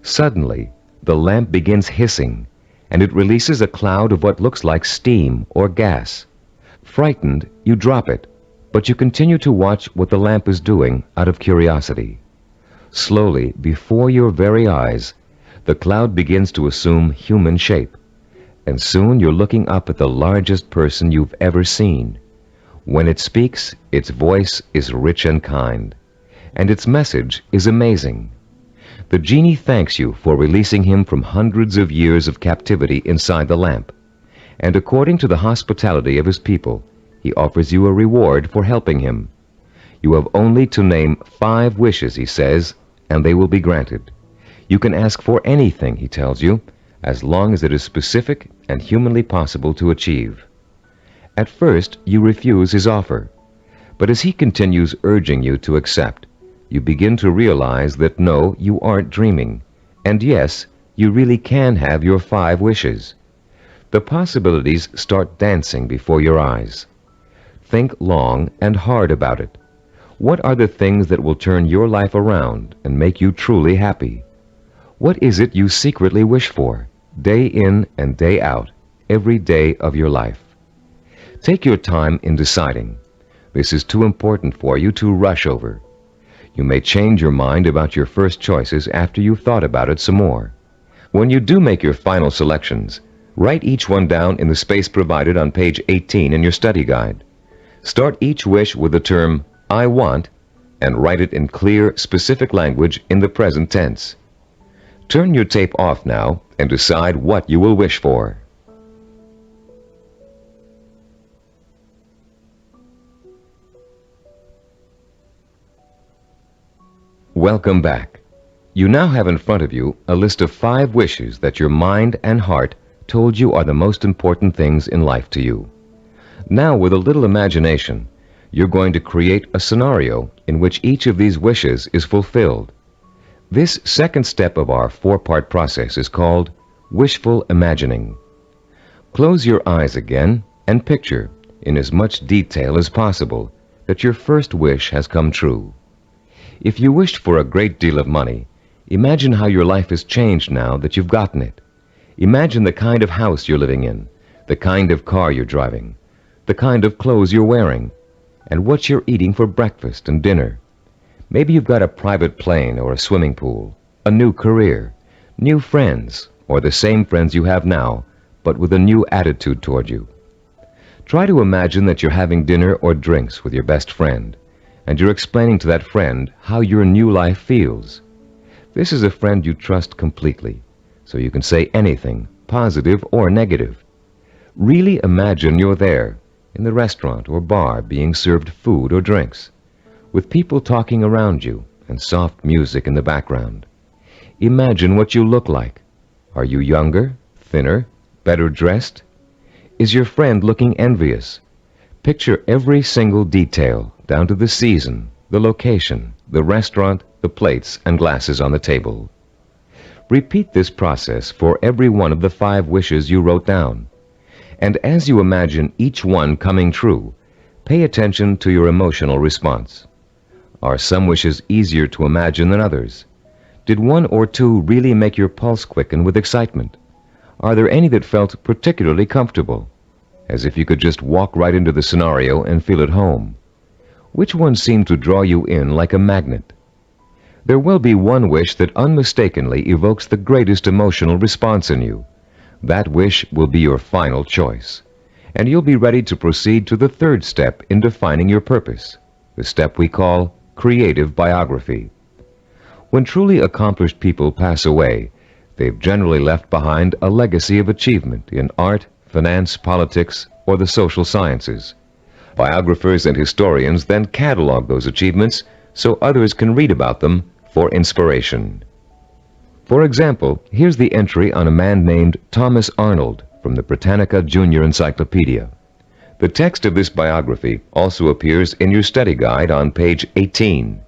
Suddenly, the lamp begins hissing, and it releases a cloud of what looks like steam or gas. Frightened, you drop it, but you continue to watch what the lamp is doing out of curiosity. Slowly, before your very eyes, the cloud begins to assume human shape, and soon you're looking up at the largest person you've ever seen. When it speaks, its voice is rich and kind, and its message is amazing. The genie thanks you for releasing him from hundreds of years of captivity inside the lamp, and according to the hospitality of his people, he offers you a reward for helping him. You have only to name 5 wishes, he says, and they will be granted. You can ask for anything, he tells you, as long as it is specific and humanly possible to achieve. At first, you refuse his offer, but as he continues urging you to accept, you begin to realize that no, you aren't dreaming, and yes, you really can have your 5 wishes. The possibilities start dancing before your eyes. Think long and hard about it. What are the things that will turn your life around and make you truly happy? What is it you secretly wish for, day in and day out, every day of your life? Take your time in deciding. This is too important for you to rush over. You may change your mind about your first choices after you've thought about it some more. When you do make your final selections, write each one down in the space provided on page 18 in your study guide. Start each wish with the term, I want, and write it in clear, specific language in the present tense. Turn your tape off now and decide what you will wish for. Welcome back. You now have in front of you a list of 5 wishes that your mind and heart told you are the most important things in life to you. Now, with a little imagination, you're going to create a scenario in which each of these wishes is fulfilled. This second step of our four-part process is called wishful imagining. Close your eyes again and picture, in as much detail as possible, that your first wish has come true. If you wished for a great deal of money, imagine how your life has changed now that you've gotten it. Imagine the kind of house you're living in, the kind of car you're driving, the kind of clothes you're wearing, and what you're eating for breakfast and dinner. Maybe you've got a private plane or a swimming pool, a new career, new friends, or the same friends you have now, but with a new attitude toward you. Try to imagine that you're having dinner or drinks with your best friend, and you're explaining to that friend how your new life feels. This is a friend you trust completely, so you can say anything, positive or negative. Really imagine you're there, in the restaurant or bar being served food or drinks, with people talking around you and soft music in the background. Imagine what you look like. Are you younger, thinner, better dressed? Is your friend looking envious? Picture every single detail, down to the season, the location, the restaurant, the plates and glasses on the table. Repeat this process for every one of the 5 wishes you wrote down. And as you imagine each one coming true, pay attention to your emotional response. Are some wishes easier to imagine than others? Did 1 or 2 really make your pulse quicken with excitement? Are there any that felt particularly comfortable, as if you could just walk right into the scenario and feel at home? Which one seemed to draw you in like a magnet? There will be one wish that unmistakably evokes the greatest emotional response in you. That wish will be your final choice, and you'll be ready to proceed to the 3rd step in defining your purpose, the step we call creative biography. When truly accomplished people pass away, they've generally left behind a legacy of achievement in art, finance, politics, or the social sciences. Biographers and historians then catalog those achievements so others can read about them for inspiration. For example, here's the entry on a man named Thomas Arnold from the Britannica Junior Encyclopedia. The text of this biography also appears in your study guide on page 18.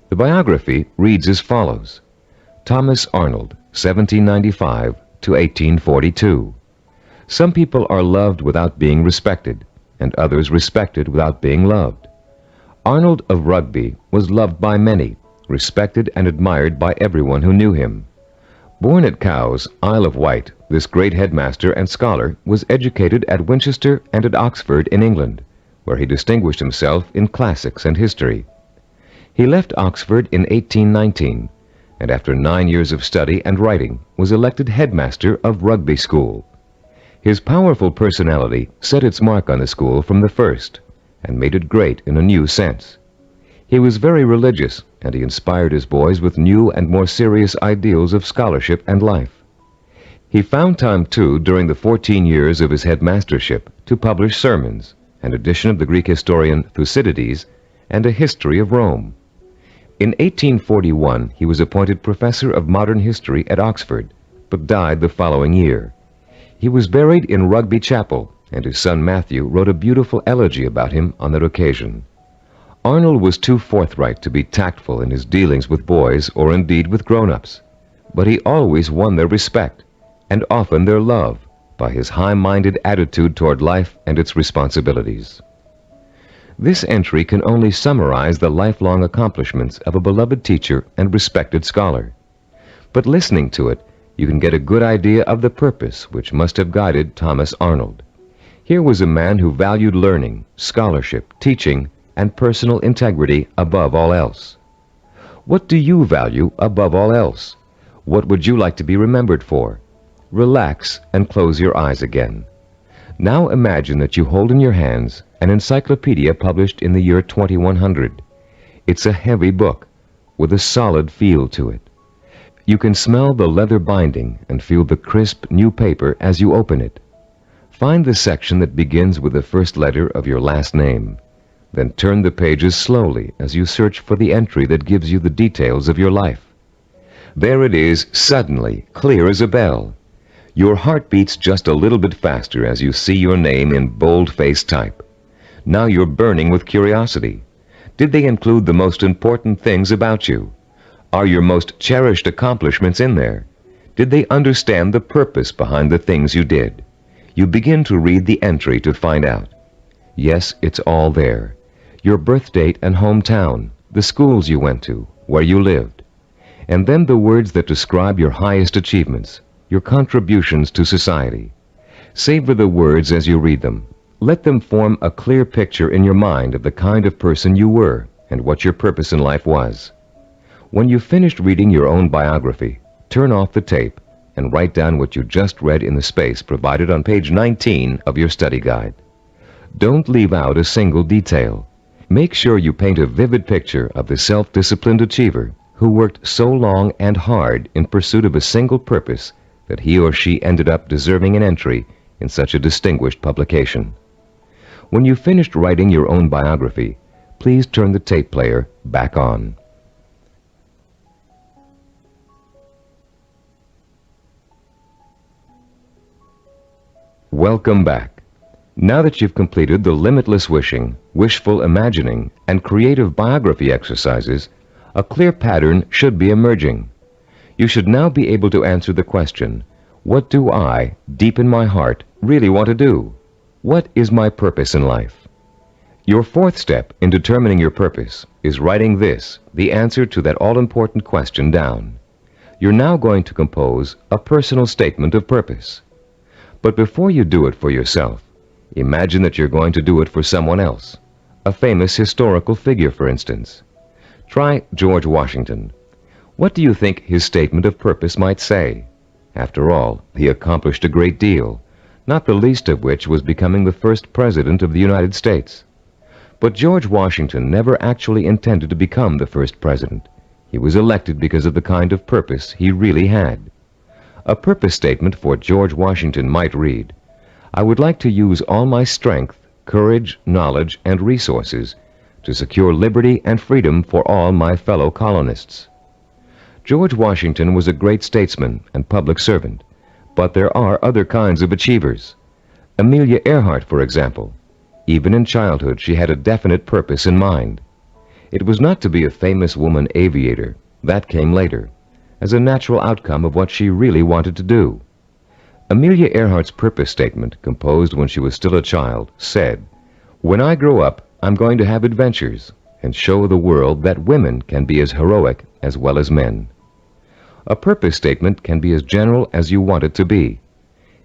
The biography reads as follows: Thomas Arnold, 1795 to 1842. Some people are loved without being respected, and others respected without being loved. Arnold of Rugby was loved by many, respected and admired by everyone who knew him. Born at Cowes, Isle of Wight, this great headmaster and scholar was educated at Winchester and at Oxford in England, where he distinguished himself in classics and history. He left Oxford in 1819, and after 9 years of study and writing was elected headmaster of Rugby School. His powerful personality set its mark on the school from the first, and made it great in a new sense. He was very religious, and he inspired his boys with new and more serious ideals of scholarship and life. He found time, too, during the 14 years of his headmastership, to publish sermons, an edition of the Greek historian Thucydides, and a history of Rome. In 1841, he was appointed professor of modern history at Oxford, but died the following year. He was buried in Rugby Chapel, and his son Matthew wrote a beautiful elegy about him on that occasion. Arnold was too forthright to be tactful in his dealings with boys or indeed with grown-ups, but he always won their respect, and often their love, by his high-minded attitude toward life and its responsibilities. This entry can only summarize the lifelong accomplishments of a beloved teacher and respected scholar. But listening to it, you can get a good idea of the purpose which must have guided Thomas Arnold. Here was a man who valued learning, scholarship, teaching, and personal integrity above all else. What do you value above all else? What would you like to be remembered for? Relax and close your eyes again. Now imagine that you hold in your hands an encyclopedia published in the year 2100. It's a heavy book with a solid feel to it. You can smell the leather binding and feel the crisp new paper as you open it. Find the section that begins with the first letter of your last name. Then turn the pages slowly as you search for the entry that gives you the details of your life. There it is, suddenly, clear as a bell. Your heart beats just a little bit faster as you see your name in bold-faced type. Now you're burning with curiosity. Did they include the most important things about you? Are your most cherished accomplishments in there? Did they understand the purpose behind the things you did? You begin to read the entry to find out. Yes, it's all there. Your birth date and hometown, the schools you went to, where you lived. And then the words that describe your highest achievements, your contributions to society. Savor the words as you read them. Let them form a clear picture in your mind of the kind of person you were and what your purpose in life was. When you've finished reading your own biography, turn off the tape and write down what you just read in the space provided on page 19 of your study guide. Don't leave out a single detail. Make sure you paint a vivid picture of the self-disciplined achiever who worked so long and hard in pursuit of a single purpose that he or she ended up deserving an entry in such a distinguished publication. When you've finished writing your own biography, please turn the tape player back on. Welcome back. Now that you've completed the limitless wishing, wishful imagining, and creative biography exercises, a clear pattern should be emerging. You should now be able to answer the question, what do I, deep in my heart, really want to do? What is my purpose in life? Your fourth step in determining your purpose is writing this, the answer to that all-important question, down. You're now going to compose a personal statement of purpose. But before you do it for yourself, imagine that you're going to do it for someone else, a famous historical figure, for instance. Try George Washington. What do you think his statement of purpose might say? After all, he accomplished a great deal, not the least of which was becoming the first president of the United States. But George Washington never actually intended to become the first president. He was elected because of the kind of purpose he really had. A purpose statement for George Washington might read, I would like to use all my strength, courage, knowledge, and resources to secure liberty and freedom for all my fellow colonists. George Washington was a great statesman and public servant, but there are other kinds of achievers. Amelia Earhart, for example. Even in childhood, she had a definite purpose in mind. It was not to be a famous woman aviator. That came later, as a natural outcome of what she really wanted to do. Amelia Earhart's purpose statement, composed when she was still a child, said, When I grow up, I'm going to have adventures and show the world that women can be as heroic as well as men. A purpose statement can be as general as you want it to be.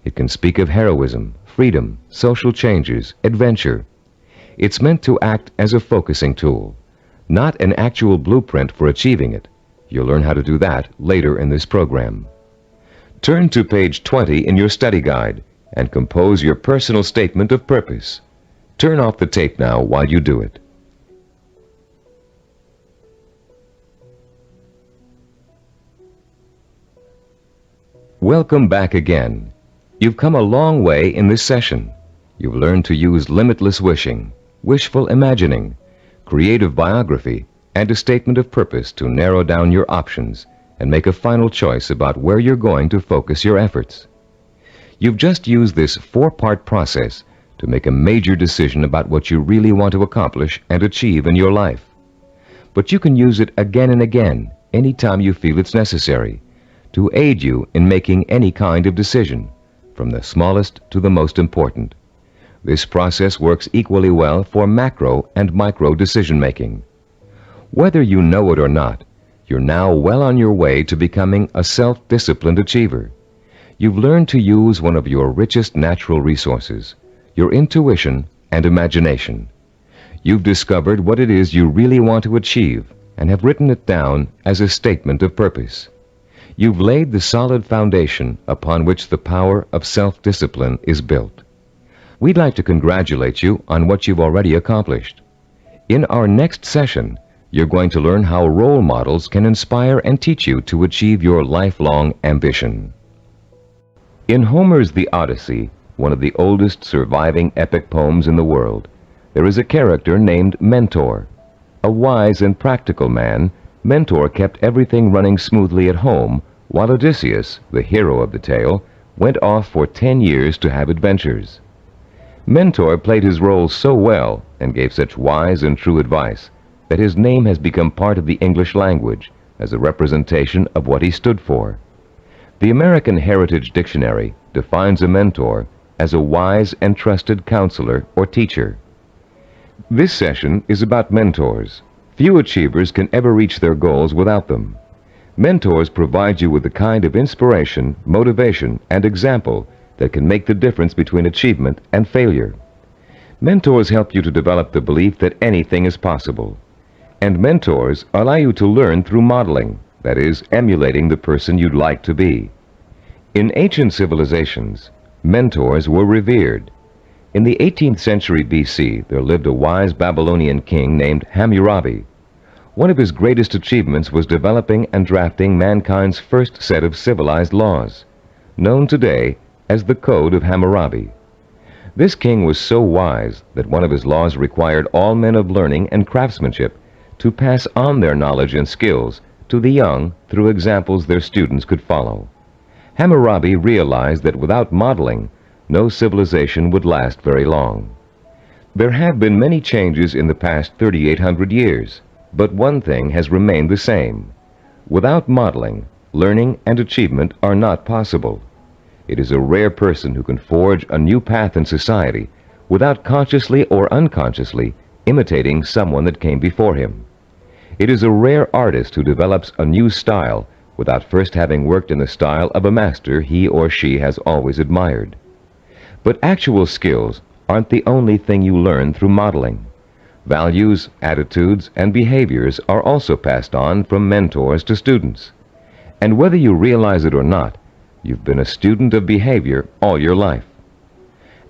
It can speak of heroism, freedom, social changes, adventure. It's meant to act as a focusing tool, not an actual blueprint for achieving it. You'll learn how to do that later in this program. Turn to page 20 in your study guide and compose your personal statement of purpose. Turn off the tape now while you do it. Welcome back again. You've come a long way in this session. You've learned to use limitless wishing, wishful imagining, creative biography, and a statement of purpose to narrow down your options and make a final choice about where you're going to focus your efforts. You've just used this four-part process to make a major decision about what you really want to accomplish and achieve in your life. But you can use it again and again, anytime you feel it's necessary, to aid you in making any kind of decision, from the smallest to the most important. This process works equally well for macro and micro decision-making. Whether you know it or not, you're now well on your way to becoming a self-disciplined achiever. You've learned to use one of your richest natural resources, your intuition and imagination. You've discovered what it is you really want to achieve and have written it down as a statement of purpose. You've laid the solid foundation upon which the power of self-discipline is built. We'd like to congratulate you on what you've already accomplished. In our next session, you're going to learn how role models can inspire and teach you to achieve your lifelong ambition. In Homer's The Odyssey, one of the oldest surviving epic poems in the world, there is a character named Mentor. A wise and practical man, Mentor kept everything running smoothly at home, while Odysseus, the hero of the tale, went off for 10 years to have adventures. Mentor played his role so well and gave such wise and true advice that his name has become part of the English language, as a representation of what he stood for. The American Heritage Dictionary defines a mentor as a wise and trusted counselor or teacher. This session is about mentors. Few achievers can ever reach their goals without them. Mentors provide you with the kind of inspiration, motivation, and example that can make the difference between achievement and failure. Mentors help you to develop the belief that anything is possible. And mentors allow you to learn through modeling, that is, emulating the person you'd like to be. In ancient civilizations, mentors were revered. In the 18th century BC, there lived a wise Babylonian king named Hammurabi. One of his greatest achievements was developing and drafting mankind's first set of civilized laws, known today as the Code of Hammurabi. This king was so wise that one of his laws required all men of learning and craftsmanship to pass on their knowledge and skills to the young through examples their students could follow. Hammurabi realized that without modeling, no civilization would last very long. There have been many changes in the past 3,800 years, but one thing has remained the same. Without modeling, learning and achievement are not possible. It is a rare person who can forge a new path in society without consciously or unconsciously imitating someone that came before him. It is a rare artist who develops a new style without first having worked in the style of a master he or she has always admired. But actual skills aren't the only thing you learn through modeling. Values, attitudes, and behaviors are also passed on from mentors to students. And whether you realize it or not, you've been a student of behavior all your life.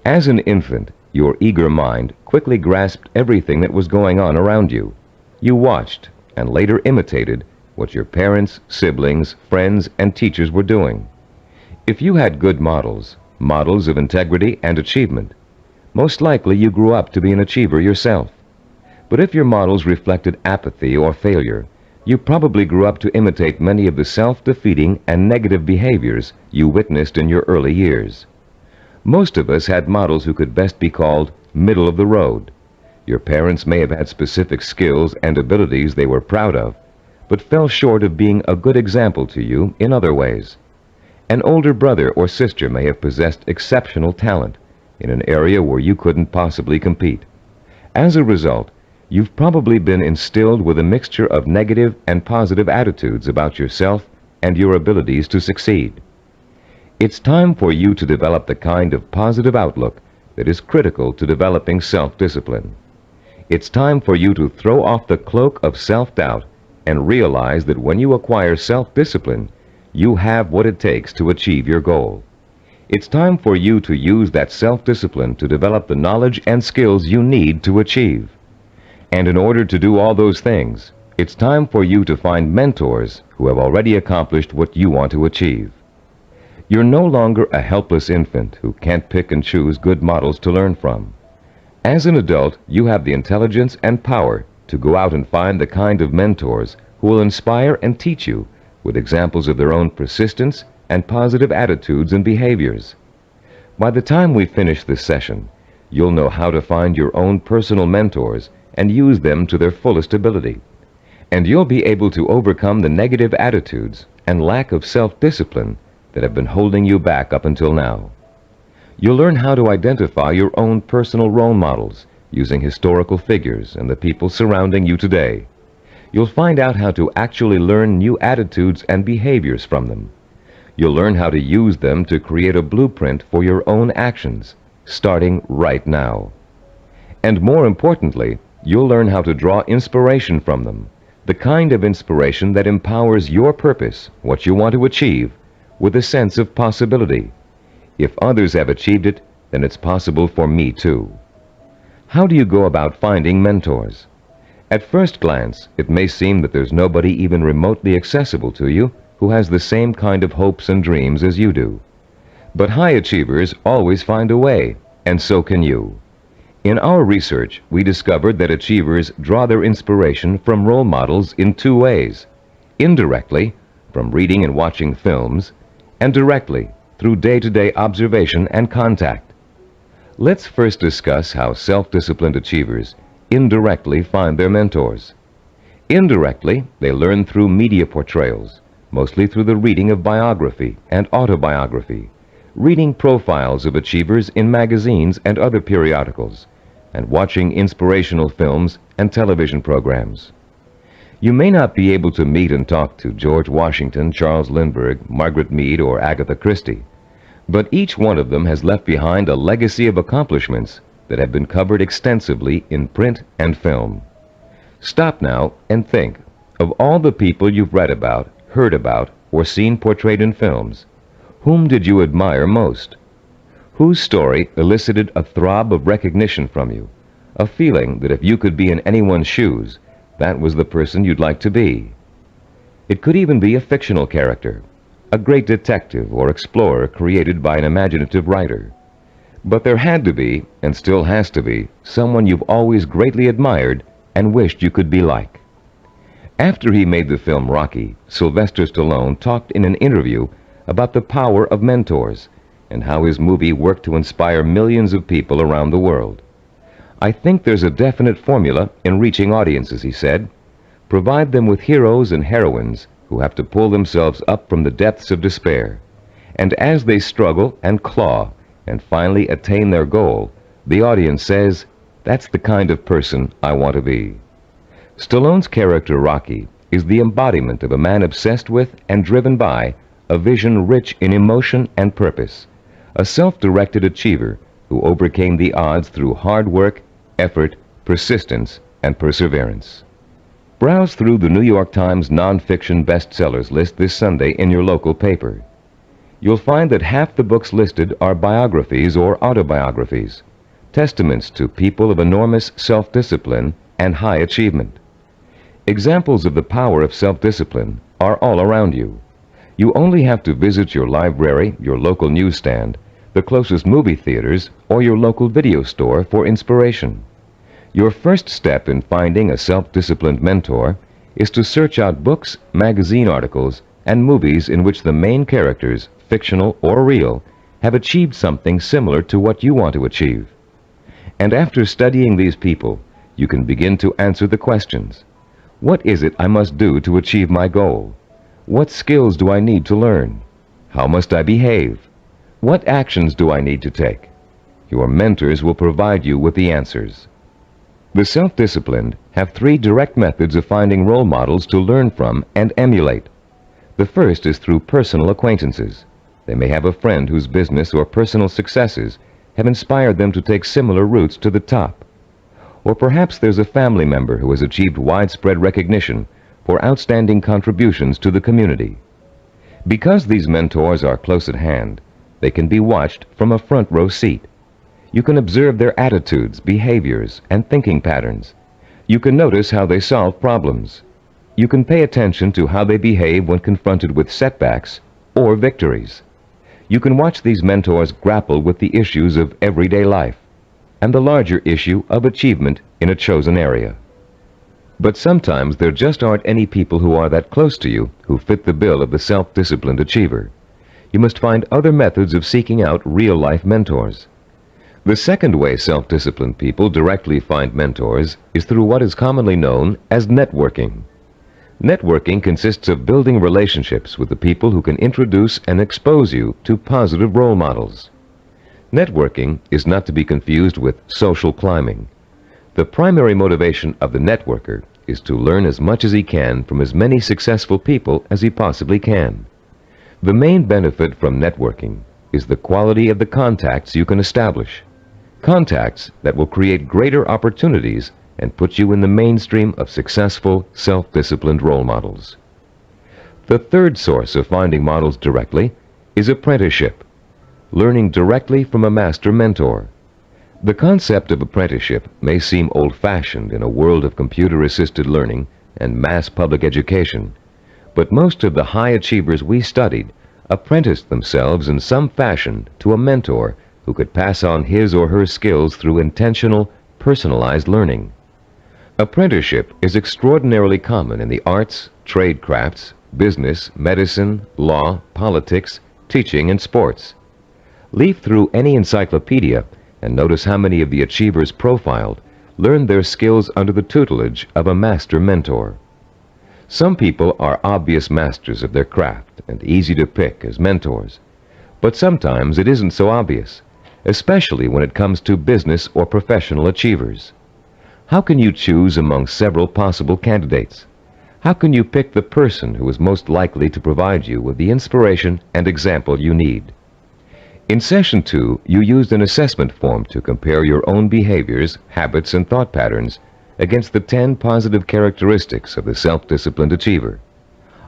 As an infant, your eager mind quickly grasped everything that was going on around you. You watched and later imitated what your parents, siblings, friends, and teachers were doing. If you had good models, models of integrity and achievement, most likely you grew up to be an achiever yourself. But if your models reflected apathy or failure, you probably grew up to imitate many of the self-defeating and negative behaviors you witnessed in your early years. Most of us had models who could best be called middle of the road. Your parents may have had specific skills and abilities they were proud of, but fell short of being a good example to you in other ways. An older brother or sister may have possessed exceptional talent in an area where you couldn't possibly compete. As a result, you've probably been instilled with a mixture of negative and positive attitudes about yourself and your abilities to succeed. It's time for you to develop the kind of positive outlook that is critical to developing self-discipline. It's time for you to throw off the cloak of self-doubt and realize that when you acquire self-discipline, you have what it takes to achieve your goal. It's time for you to use that self-discipline to develop the knowledge and skills you need to achieve. And in order to do all those things, it's time for you to find mentors who have already accomplished what you want to achieve. You're no longer a helpless infant who can't pick and choose good models to learn from. As an adult, you have the intelligence and power to go out and find the kind of mentors who will inspire and teach you with examples of their own persistence and positive attitudes and behaviors. By the time we finish this session, you'll know how to find your own personal mentors and use them to their fullest ability. And you'll be able to overcome the negative attitudes and lack of self-discipline that have been holding you back up until now. You'll learn how to identify your own personal role models using historical figures and the people surrounding you today. You'll find out how to actually learn new attitudes and behaviors from them. You'll learn how to use them to create a blueprint for your own actions, starting right now. And more importantly, you'll learn how to draw inspiration from them, the kind of inspiration that empowers your purpose, what you want to achieve, with a sense of possibility. If others have achieved it, then it's possible for me too. How do you go about finding mentors? At first glance, it may seem that there's nobody even remotely accessible to you who has the same kind of hopes and dreams as you do. But high achievers always find a way, and so can you. In our research, we discovered that achievers draw their inspiration from role models in two ways: indirectly, from reading and watching films, and directly, through day-to-day observation and contact. Let's first discuss how self-disciplined achievers indirectly find their mentors. Indirectly, they learn through media portrayals, mostly through the reading of biography and autobiography, reading profiles of achievers in magazines and other periodicals, and watching inspirational films and television programs. You may not be able to meet and talk to George Washington, Charles Lindbergh, Margaret Mead, or Agatha Christie, but each one of them has left behind a legacy of accomplishments that have been covered extensively in print and film. Stop now and think of all the people you've read about, heard about, or seen portrayed in films. Whom did you admire most? Whose story elicited a throb of recognition from you, a feeling that if you could be in anyone's shoes, that was the person you'd like to be? It could even be a fictional character, a great detective or explorer created by an imaginative writer. But there had to be, and still has to be, someone you've always greatly admired and wished you could be like. After he made the film Rocky, Sylvester Stallone talked in an interview about the power of mentors and how his movie worked to inspire millions of people around the world. "I think there's a definite formula in reaching audiences," he said. "Provide them with heroes and heroines who have to pull themselves up from the depths of despair. And as they struggle and claw and finally attain their goal, the audience says, 'That's the kind of person I want to be.'" Stallone's character Rocky is the embodiment of a man obsessed with and driven by a vision rich in emotion and purpose, a self-directed achiever who overcame the odds through hard work, effort, persistence, and perseverance. Browse through the New York Times nonfiction bestsellers list this Sunday in your local paper. You'll find that half the books listed are biographies or autobiographies, testaments to people of enormous self-discipline and high achievement. Examples of the power of self-discipline are all around you. You only have to visit your library, your local newsstand, the closest movie theaters, or your local video store for inspiration. Your first step in finding a self-disciplined mentor is to search out books, magazine articles, and movies in which the main characters, fictional or real, have achieved something similar to what you want to achieve. And after studying these people, you can begin to answer the questions. What is it I must do to achieve my goal? What skills do I need to learn? How must I behave? What actions do I need to take? Your mentors will provide you with the answers. The self-disciplined have 3 direct methods of finding role models to learn from and emulate. The first is through personal acquaintances. They may have a friend whose business or personal successes have inspired them to take similar routes to the top. Or perhaps there's a family member who has achieved widespread recognition for outstanding contributions to the community. Because these mentors are close at hand, they can be watched from a front row seat. You can observe their attitudes, behaviors, and thinking patterns. You can notice how they solve problems. You can pay attention to how they behave when confronted with setbacks or victories. You can watch these mentors grapple with the issues of everyday life and the larger issue of achievement in a chosen area. But sometimes there just aren't any people who are that close to you who fit the bill of the self-disciplined achiever. You must find other methods of seeking out real-life mentors. The second way self-disciplined people directly find mentors is through what is commonly known as networking. Networking consists of building relationships with the people who can introduce and expose you to positive role models. Networking is not to be confused with social climbing. The primary motivation of the networker is to learn as much as he can from as many successful people as he possibly can. The main benefit from networking is the quality of the contacts you can establish. Contacts that will create greater opportunities and put you in the mainstream of successful, self-disciplined role models. The third source of finding models directly is apprenticeship, learning directly from a master mentor. The concept of apprenticeship may seem old-fashioned in a world of computer-assisted learning and mass public education, but most of the high achievers we studied apprenticed themselves in some fashion to a mentor who could pass on his or her skills through intentional, personalized learning. Apprenticeship is extraordinarily common in the arts, trade crafts, business, medicine, law, politics, teaching, and sports. Leaf through any encyclopedia and notice how many of the achievers profiled learned their skills under the tutelage of a master mentor. Some people are obvious masters of their craft and easy to pick as mentors, but sometimes it isn't so obvious, especially when it comes to business or professional achievers. How can you choose among several possible candidates? How can you pick the person who is most likely to provide you with the inspiration and example you need? In Session 2, you used an assessment form to compare your own behaviors, habits, and thought patterns against the 10 positive characteristics of the self-disciplined achiever.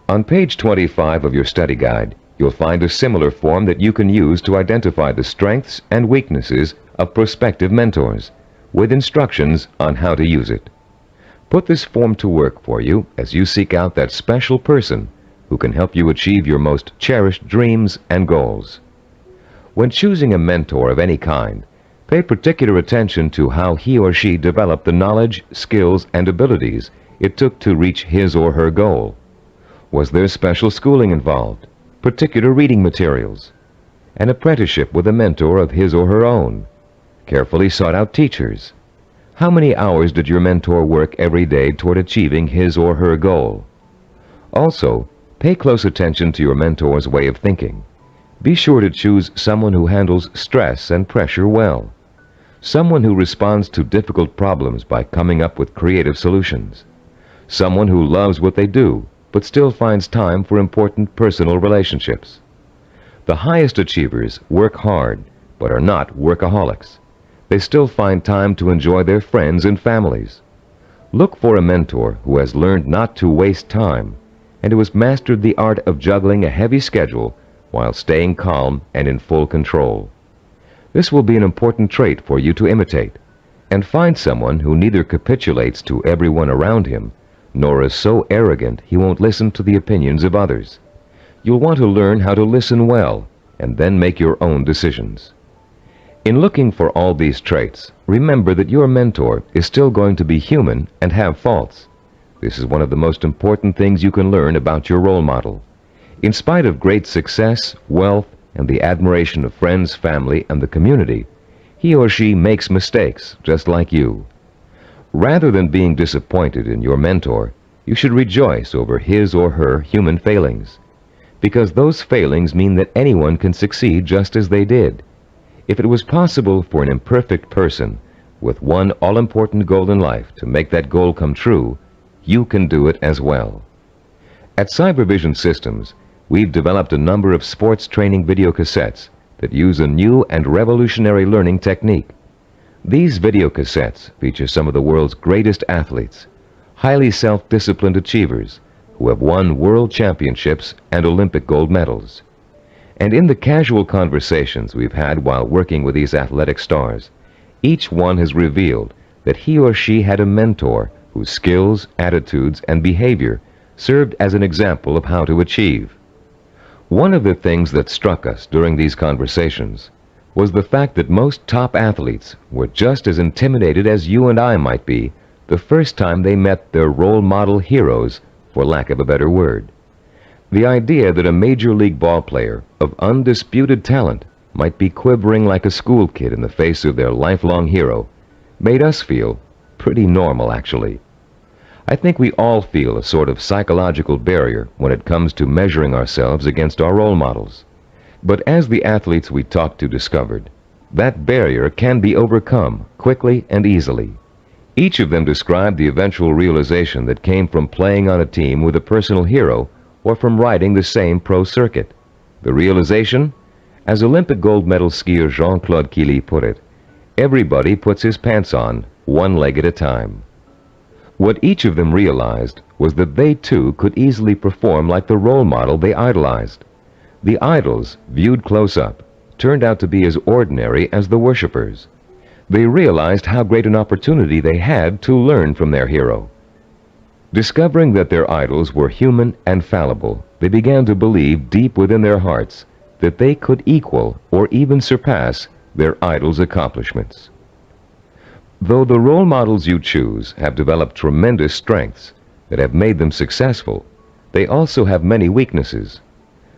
On page 25 of your study guide, you'll find a similar form that you can use to identify the strengths and weaknesses of prospective mentors, with instructions on how to use it. Put this form to work for you as you seek out that special person who can help you achieve your most cherished dreams and goals. When choosing a mentor of any kind, pay particular attention to how he or she developed the knowledge, skills, and abilities it took to reach his or her goal. Was there special schooling involved, particular reading materials, an apprenticeship with a mentor of his or her own, carefully sought-out teachers? How many hours did your mentor work every day toward achieving his or her goal? Also, pay close attention to your mentor's way of thinking. Be sure to choose someone who handles stress and pressure well, someone who responds to difficult problems by coming up with creative solutions, someone who loves what they do but still finds time for important personal relationships. The highest achievers work hard but are not workaholics. They still find time to enjoy their friends and families. Look for a mentor who has learned not to waste time and who has mastered the art of juggling a heavy schedule while staying calm and in full control. This will be an important trait for you to imitate, and find someone who neither capitulates to everyone around him nor is so arrogant he won't listen to the opinions of others. You'll want to learn how to listen well and then make your own decisions. In looking for all these traits, remember that your mentor is still going to be human and have faults. This is one of the most important things you can learn about your role model. In spite of great success, wealth, and the admiration of friends, family, and the community, he or she makes mistakes just like you. Rather than being disappointed in your mentor, you should rejoice over his or her human failings, because those failings mean that anyone can succeed just as they did. If it was possible for an imperfect person with one all-important goal in life to make that goal come true, you can do it as well. At Cybervision Systems, we've developed a number of sports training video cassettes that use a new and revolutionary learning technique. These video cassettes feature some of the world's greatest athletes, highly self-disciplined achievers who have won world championships and Olympic gold medals. And in the casual conversations we've had while working with these athletic stars, each one has revealed that he or she had a mentor whose skills, attitudes, and behavior served as an example of how to achieve. One of the things that struck us during these conversations was the fact that most top athletes were just as intimidated as you and I might be the first time they met their role model heroes, for lack of a better word. The idea that a major league ball player of undisputed talent might be quivering like a school kid in the face of their lifelong hero made us feel pretty normal, actually. I think we all feel a sort of psychological barrier when it comes to measuring ourselves against our role models. But as the athletes we talked to discovered, that barrier can be overcome quickly and easily. Each of them described the eventual realization that came from playing on a team with a personal hero or from riding the same pro circuit. The realization? As Olympic gold medal skier Jean-Claude Killy put it, everybody puts his pants on, one leg at a time. What each of them realized was that they too could easily perform like the role model they idolized. The idols, viewed close up, turned out to be as ordinary as the worshippers. They realized how great an opportunity they had to learn from their hero. Discovering that their idols were human and fallible, they began to believe deep within their hearts that they could equal or even surpass their idols' accomplishments. Though the role models you choose have developed tremendous strengths that have made them successful, they also have many weaknesses.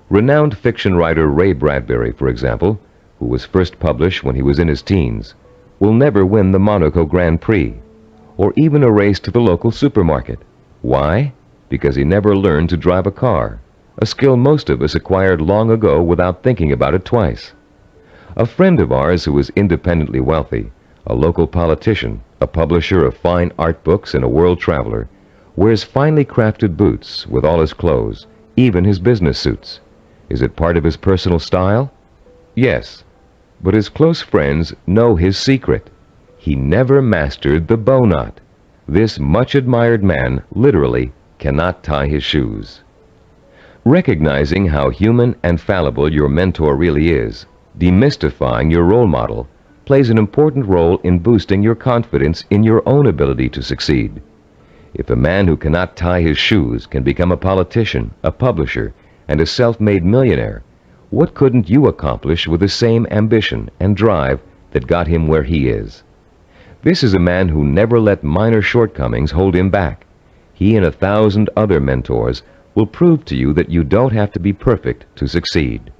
Renowned fiction writer Ray Bradbury, for example, who was first published when he was in his teens, will never win the Monaco Grand Prix, or even a race to the local supermarket. Why? because he never learned to drive a car, a skill most of us acquired long ago without thinking about it twice. A friend of ours who was independently wealthy, a local politician, a publisher of fine art books, and a world traveler, wears finely crafted boots with all his clothes, even his business suits. Is it part of his personal style? Yes, but his close friends know his secret. He never mastered the bow knot. This much admired man literally cannot tie his shoes. Recognizing how human and fallible your mentor really is, demystifying your role model, plays an important role in boosting your confidence in your own ability to succeed. If a man who cannot tie his shoes can become a politician, a publisher, and a self-made millionaire, what couldn't you accomplish with the same ambition and drive that got him where he is? This is a man who never let minor shortcomings hold him back. He and 1,000 other mentors will prove to you that you don't have to be perfect to succeed.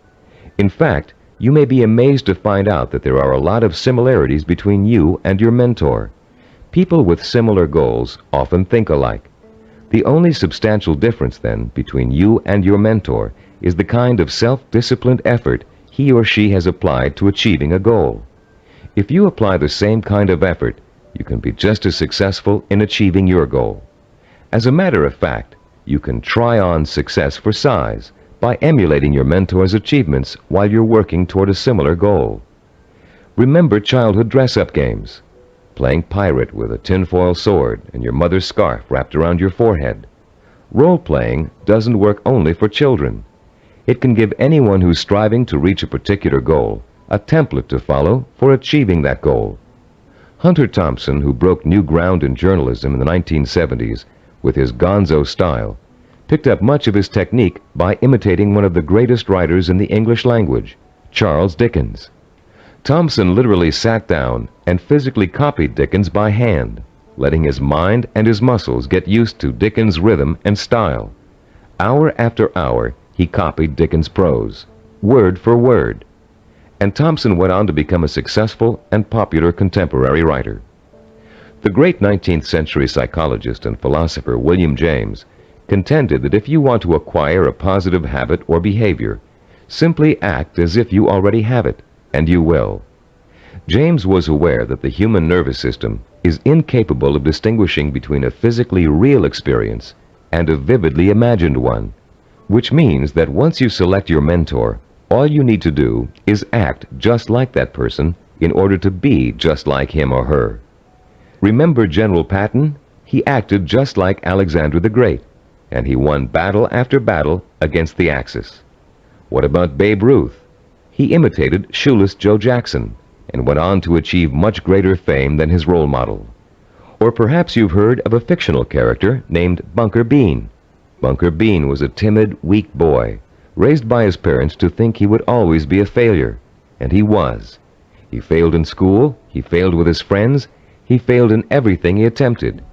In fact, you may be amazed to find out that there are a lot of similarities between you and your mentor. People with similar goals often think alike. The only substantial difference, then, between you and your mentor is the kind of self-disciplined effort he or she has applied to achieving a goal. If you apply the same kind of effort, you can be just as successful in achieving your goal. As a matter of fact, you can try on success for size by emulating your mentor's achievements while you're working toward a similar goal. Remember childhood dress-up games, playing pirate with a tinfoil sword and your mother's scarf wrapped around your forehead. Role-playing doesn't work only for children. It can give anyone who's striving to reach a particular goal a template to follow for achieving that goal. Hunter Thompson, who broke new ground in journalism in the 1970s with his gonzo style, picked up much of his technique by imitating one of the greatest writers in the English language, Charles Dickens. Thompson literally sat down and physically copied Dickens by hand, letting his mind and his muscles get used to Dickens' rhythm and style. Hour after hour, he copied Dickens' prose, word for word. And Thompson went on to become a successful and popular contemporary writer. The great 19th century psychologist and philosopher William James contended that if you want to acquire a positive habit or behavior, simply act as if you already have it, and you will. James was aware that the human nervous system is incapable of distinguishing between a physically real experience and a vividly imagined one, which means that once you select your mentor, all you need to do is act just like that person in order to be just like him or her. Remember General Patton? He acted just like Alexander the Great, and he won battle after battle against the Axis. What about Babe Ruth? He imitated Shoeless Joe Jackson and went on to achieve much greater fame than his role model. Or perhaps you've heard of a fictional character named Bunker Bean. Bunker Bean was a timid, weak boy, raised by his parents to think he would always be a failure, and he was. He failed in school, he failed with his friends, he failed in everything he attempted,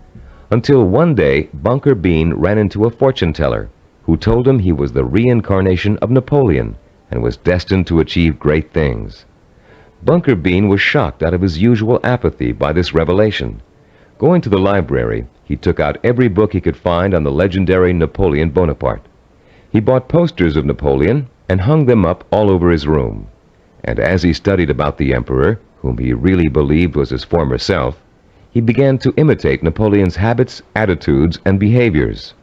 until one day Bunker Bean ran into a fortune teller who told him he was the reincarnation of Napoleon and was destined to achieve great things. Bunker Bean was shocked out of his usual apathy by this revelation. Going to the library, he took out every book he could find on the legendary Napoleon Bonaparte. He bought posters of Napoleon and hung them up all over his room. And as he studied about the emperor, whom he really believed was his former self, he began to imitate Napoleon's habits, attitudes, and behaviors.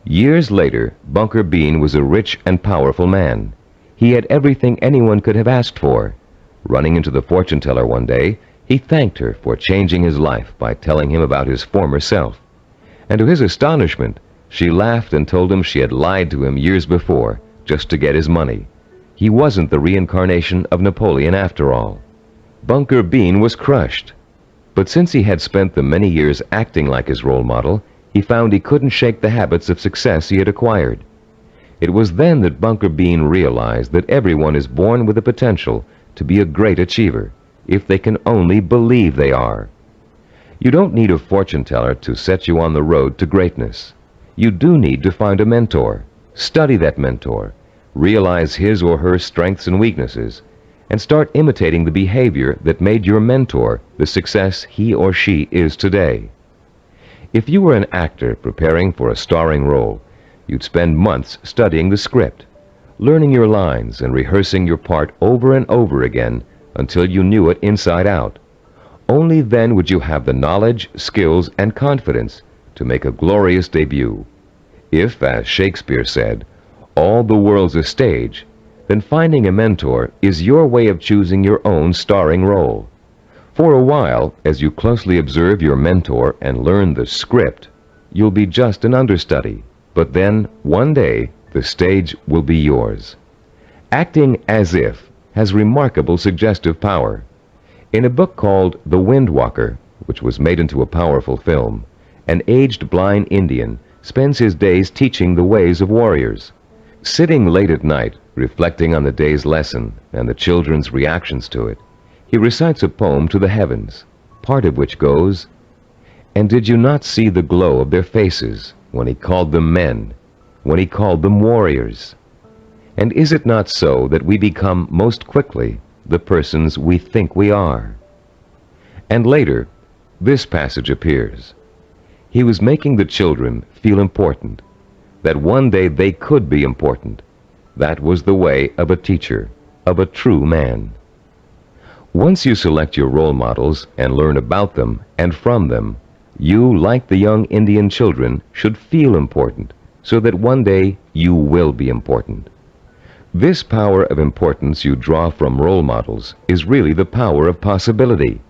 Years later, Bunker Bean was a rich and powerful man. He had everything anyone could have asked for. Running into the fortune teller one day, he thanked her for changing his life by telling him about his former self. And to his astonishment, she laughed and told him she had lied to him years before, just to get his money. He wasn't the reincarnation of Napoleon after all. Bunker Bean was crushed. But since he had spent the many years acting like his role model, he found he couldn't shake the habits of success he had acquired. It was then that Bunker Bean realized that everyone is born with the potential to be a great achiever, if they can only believe they are. You don't need a fortune teller to set you on the road to greatness. You do need to find a mentor, study that mentor, realize his or her strengths and weaknesses, and start imitating the behavior that made your mentor the success he or she is today. If you were an actor preparing for a starring role, you'd spend months studying the script, learning your lines and rehearsing your part over and over again until you knew it inside out. Only then would you have the knowledge, skills, and confidence to make a glorious debut. If, as Shakespeare said, all the world's a stage, then finding a mentor is your way of choosing your own starring role. For a while, as you closely observe your mentor and learn the script, you'll be just an understudy. But then, one day, the stage will be yours. Acting as if has remarkable suggestive power. In a book called The Wind Walker, which was made into a powerful film, an aged blind Indian spends his days teaching the ways of warriors. Sitting late at night, reflecting on the day's lesson and the children's reactions to it, he recites a poem to the heavens, part of which goes, "And did you not see the glow of their faces when he called them men, when he called them warriors? And is it not so that we become most quickly the persons we think we are?" And later, this passage appears. He was making the children feel important, that one day they could be important. That was the way of a teacher, of a true man. Once you select your role models and learn about them and from them, you, like the young Indian children, should feel important, so that one day you will be important. This power of importance you draw from role models is really the power of possibility.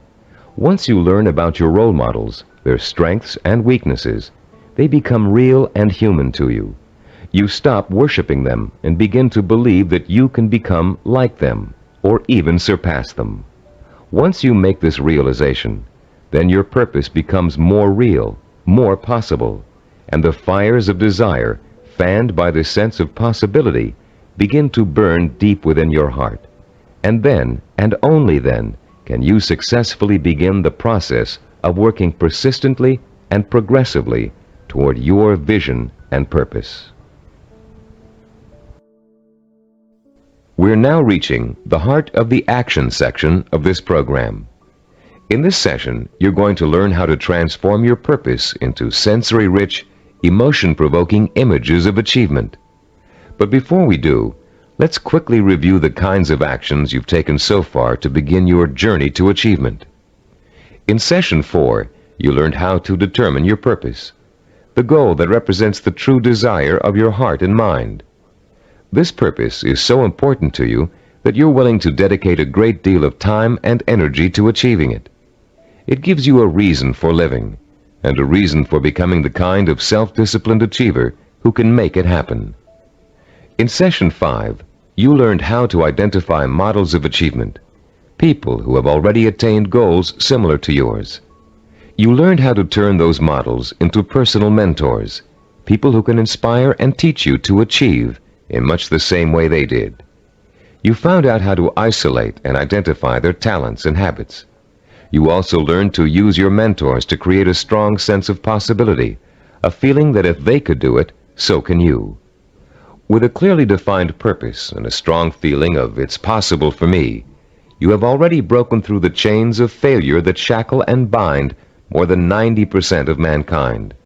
Once you learn about your role models, their strengths and weaknesses, they become real and human to you. You stop worshiping them and begin to believe that you can become like them, or even surpass them. Once you make this realization, then your purpose becomes more real, more possible, and the fires of desire, fanned by the sense of possibility, begin to burn deep within your heart. And then, and only then, can you successfully begin the process of working persistently and progressively toward your vision and purpose. We're now reaching the heart of the action section of this program. In this session, you're going to learn how to transform your purpose into sensory-rich, emotion-provoking images of achievement. But before we do, let's quickly review the kinds of actions you've taken so far to begin your journey to achievement. In Session 4, you learned how to determine your purpose, the goal that represents the true desire of your heart and mind. This purpose is so important to you that you're willing to dedicate a great deal of time and energy to achieving it. It gives you a reason for living, and a reason for becoming the kind of self-disciplined achiever who can make it happen. In Session 5, you learned how to identify models of achievement, people who have already attained goals similar to yours. You learned how to turn those models into personal mentors, people who can inspire and teach you to achieve in much the same way they did. You found out how to isolate and identify their talents and habits. You also learned to use your mentors to create a strong sense of possibility, a feeling that if they could do it, so can you. With a clearly defined purpose and a strong feeling of "it's possible for me," you have already broken through the chains of failure that shackle and bind more than 90% of mankind.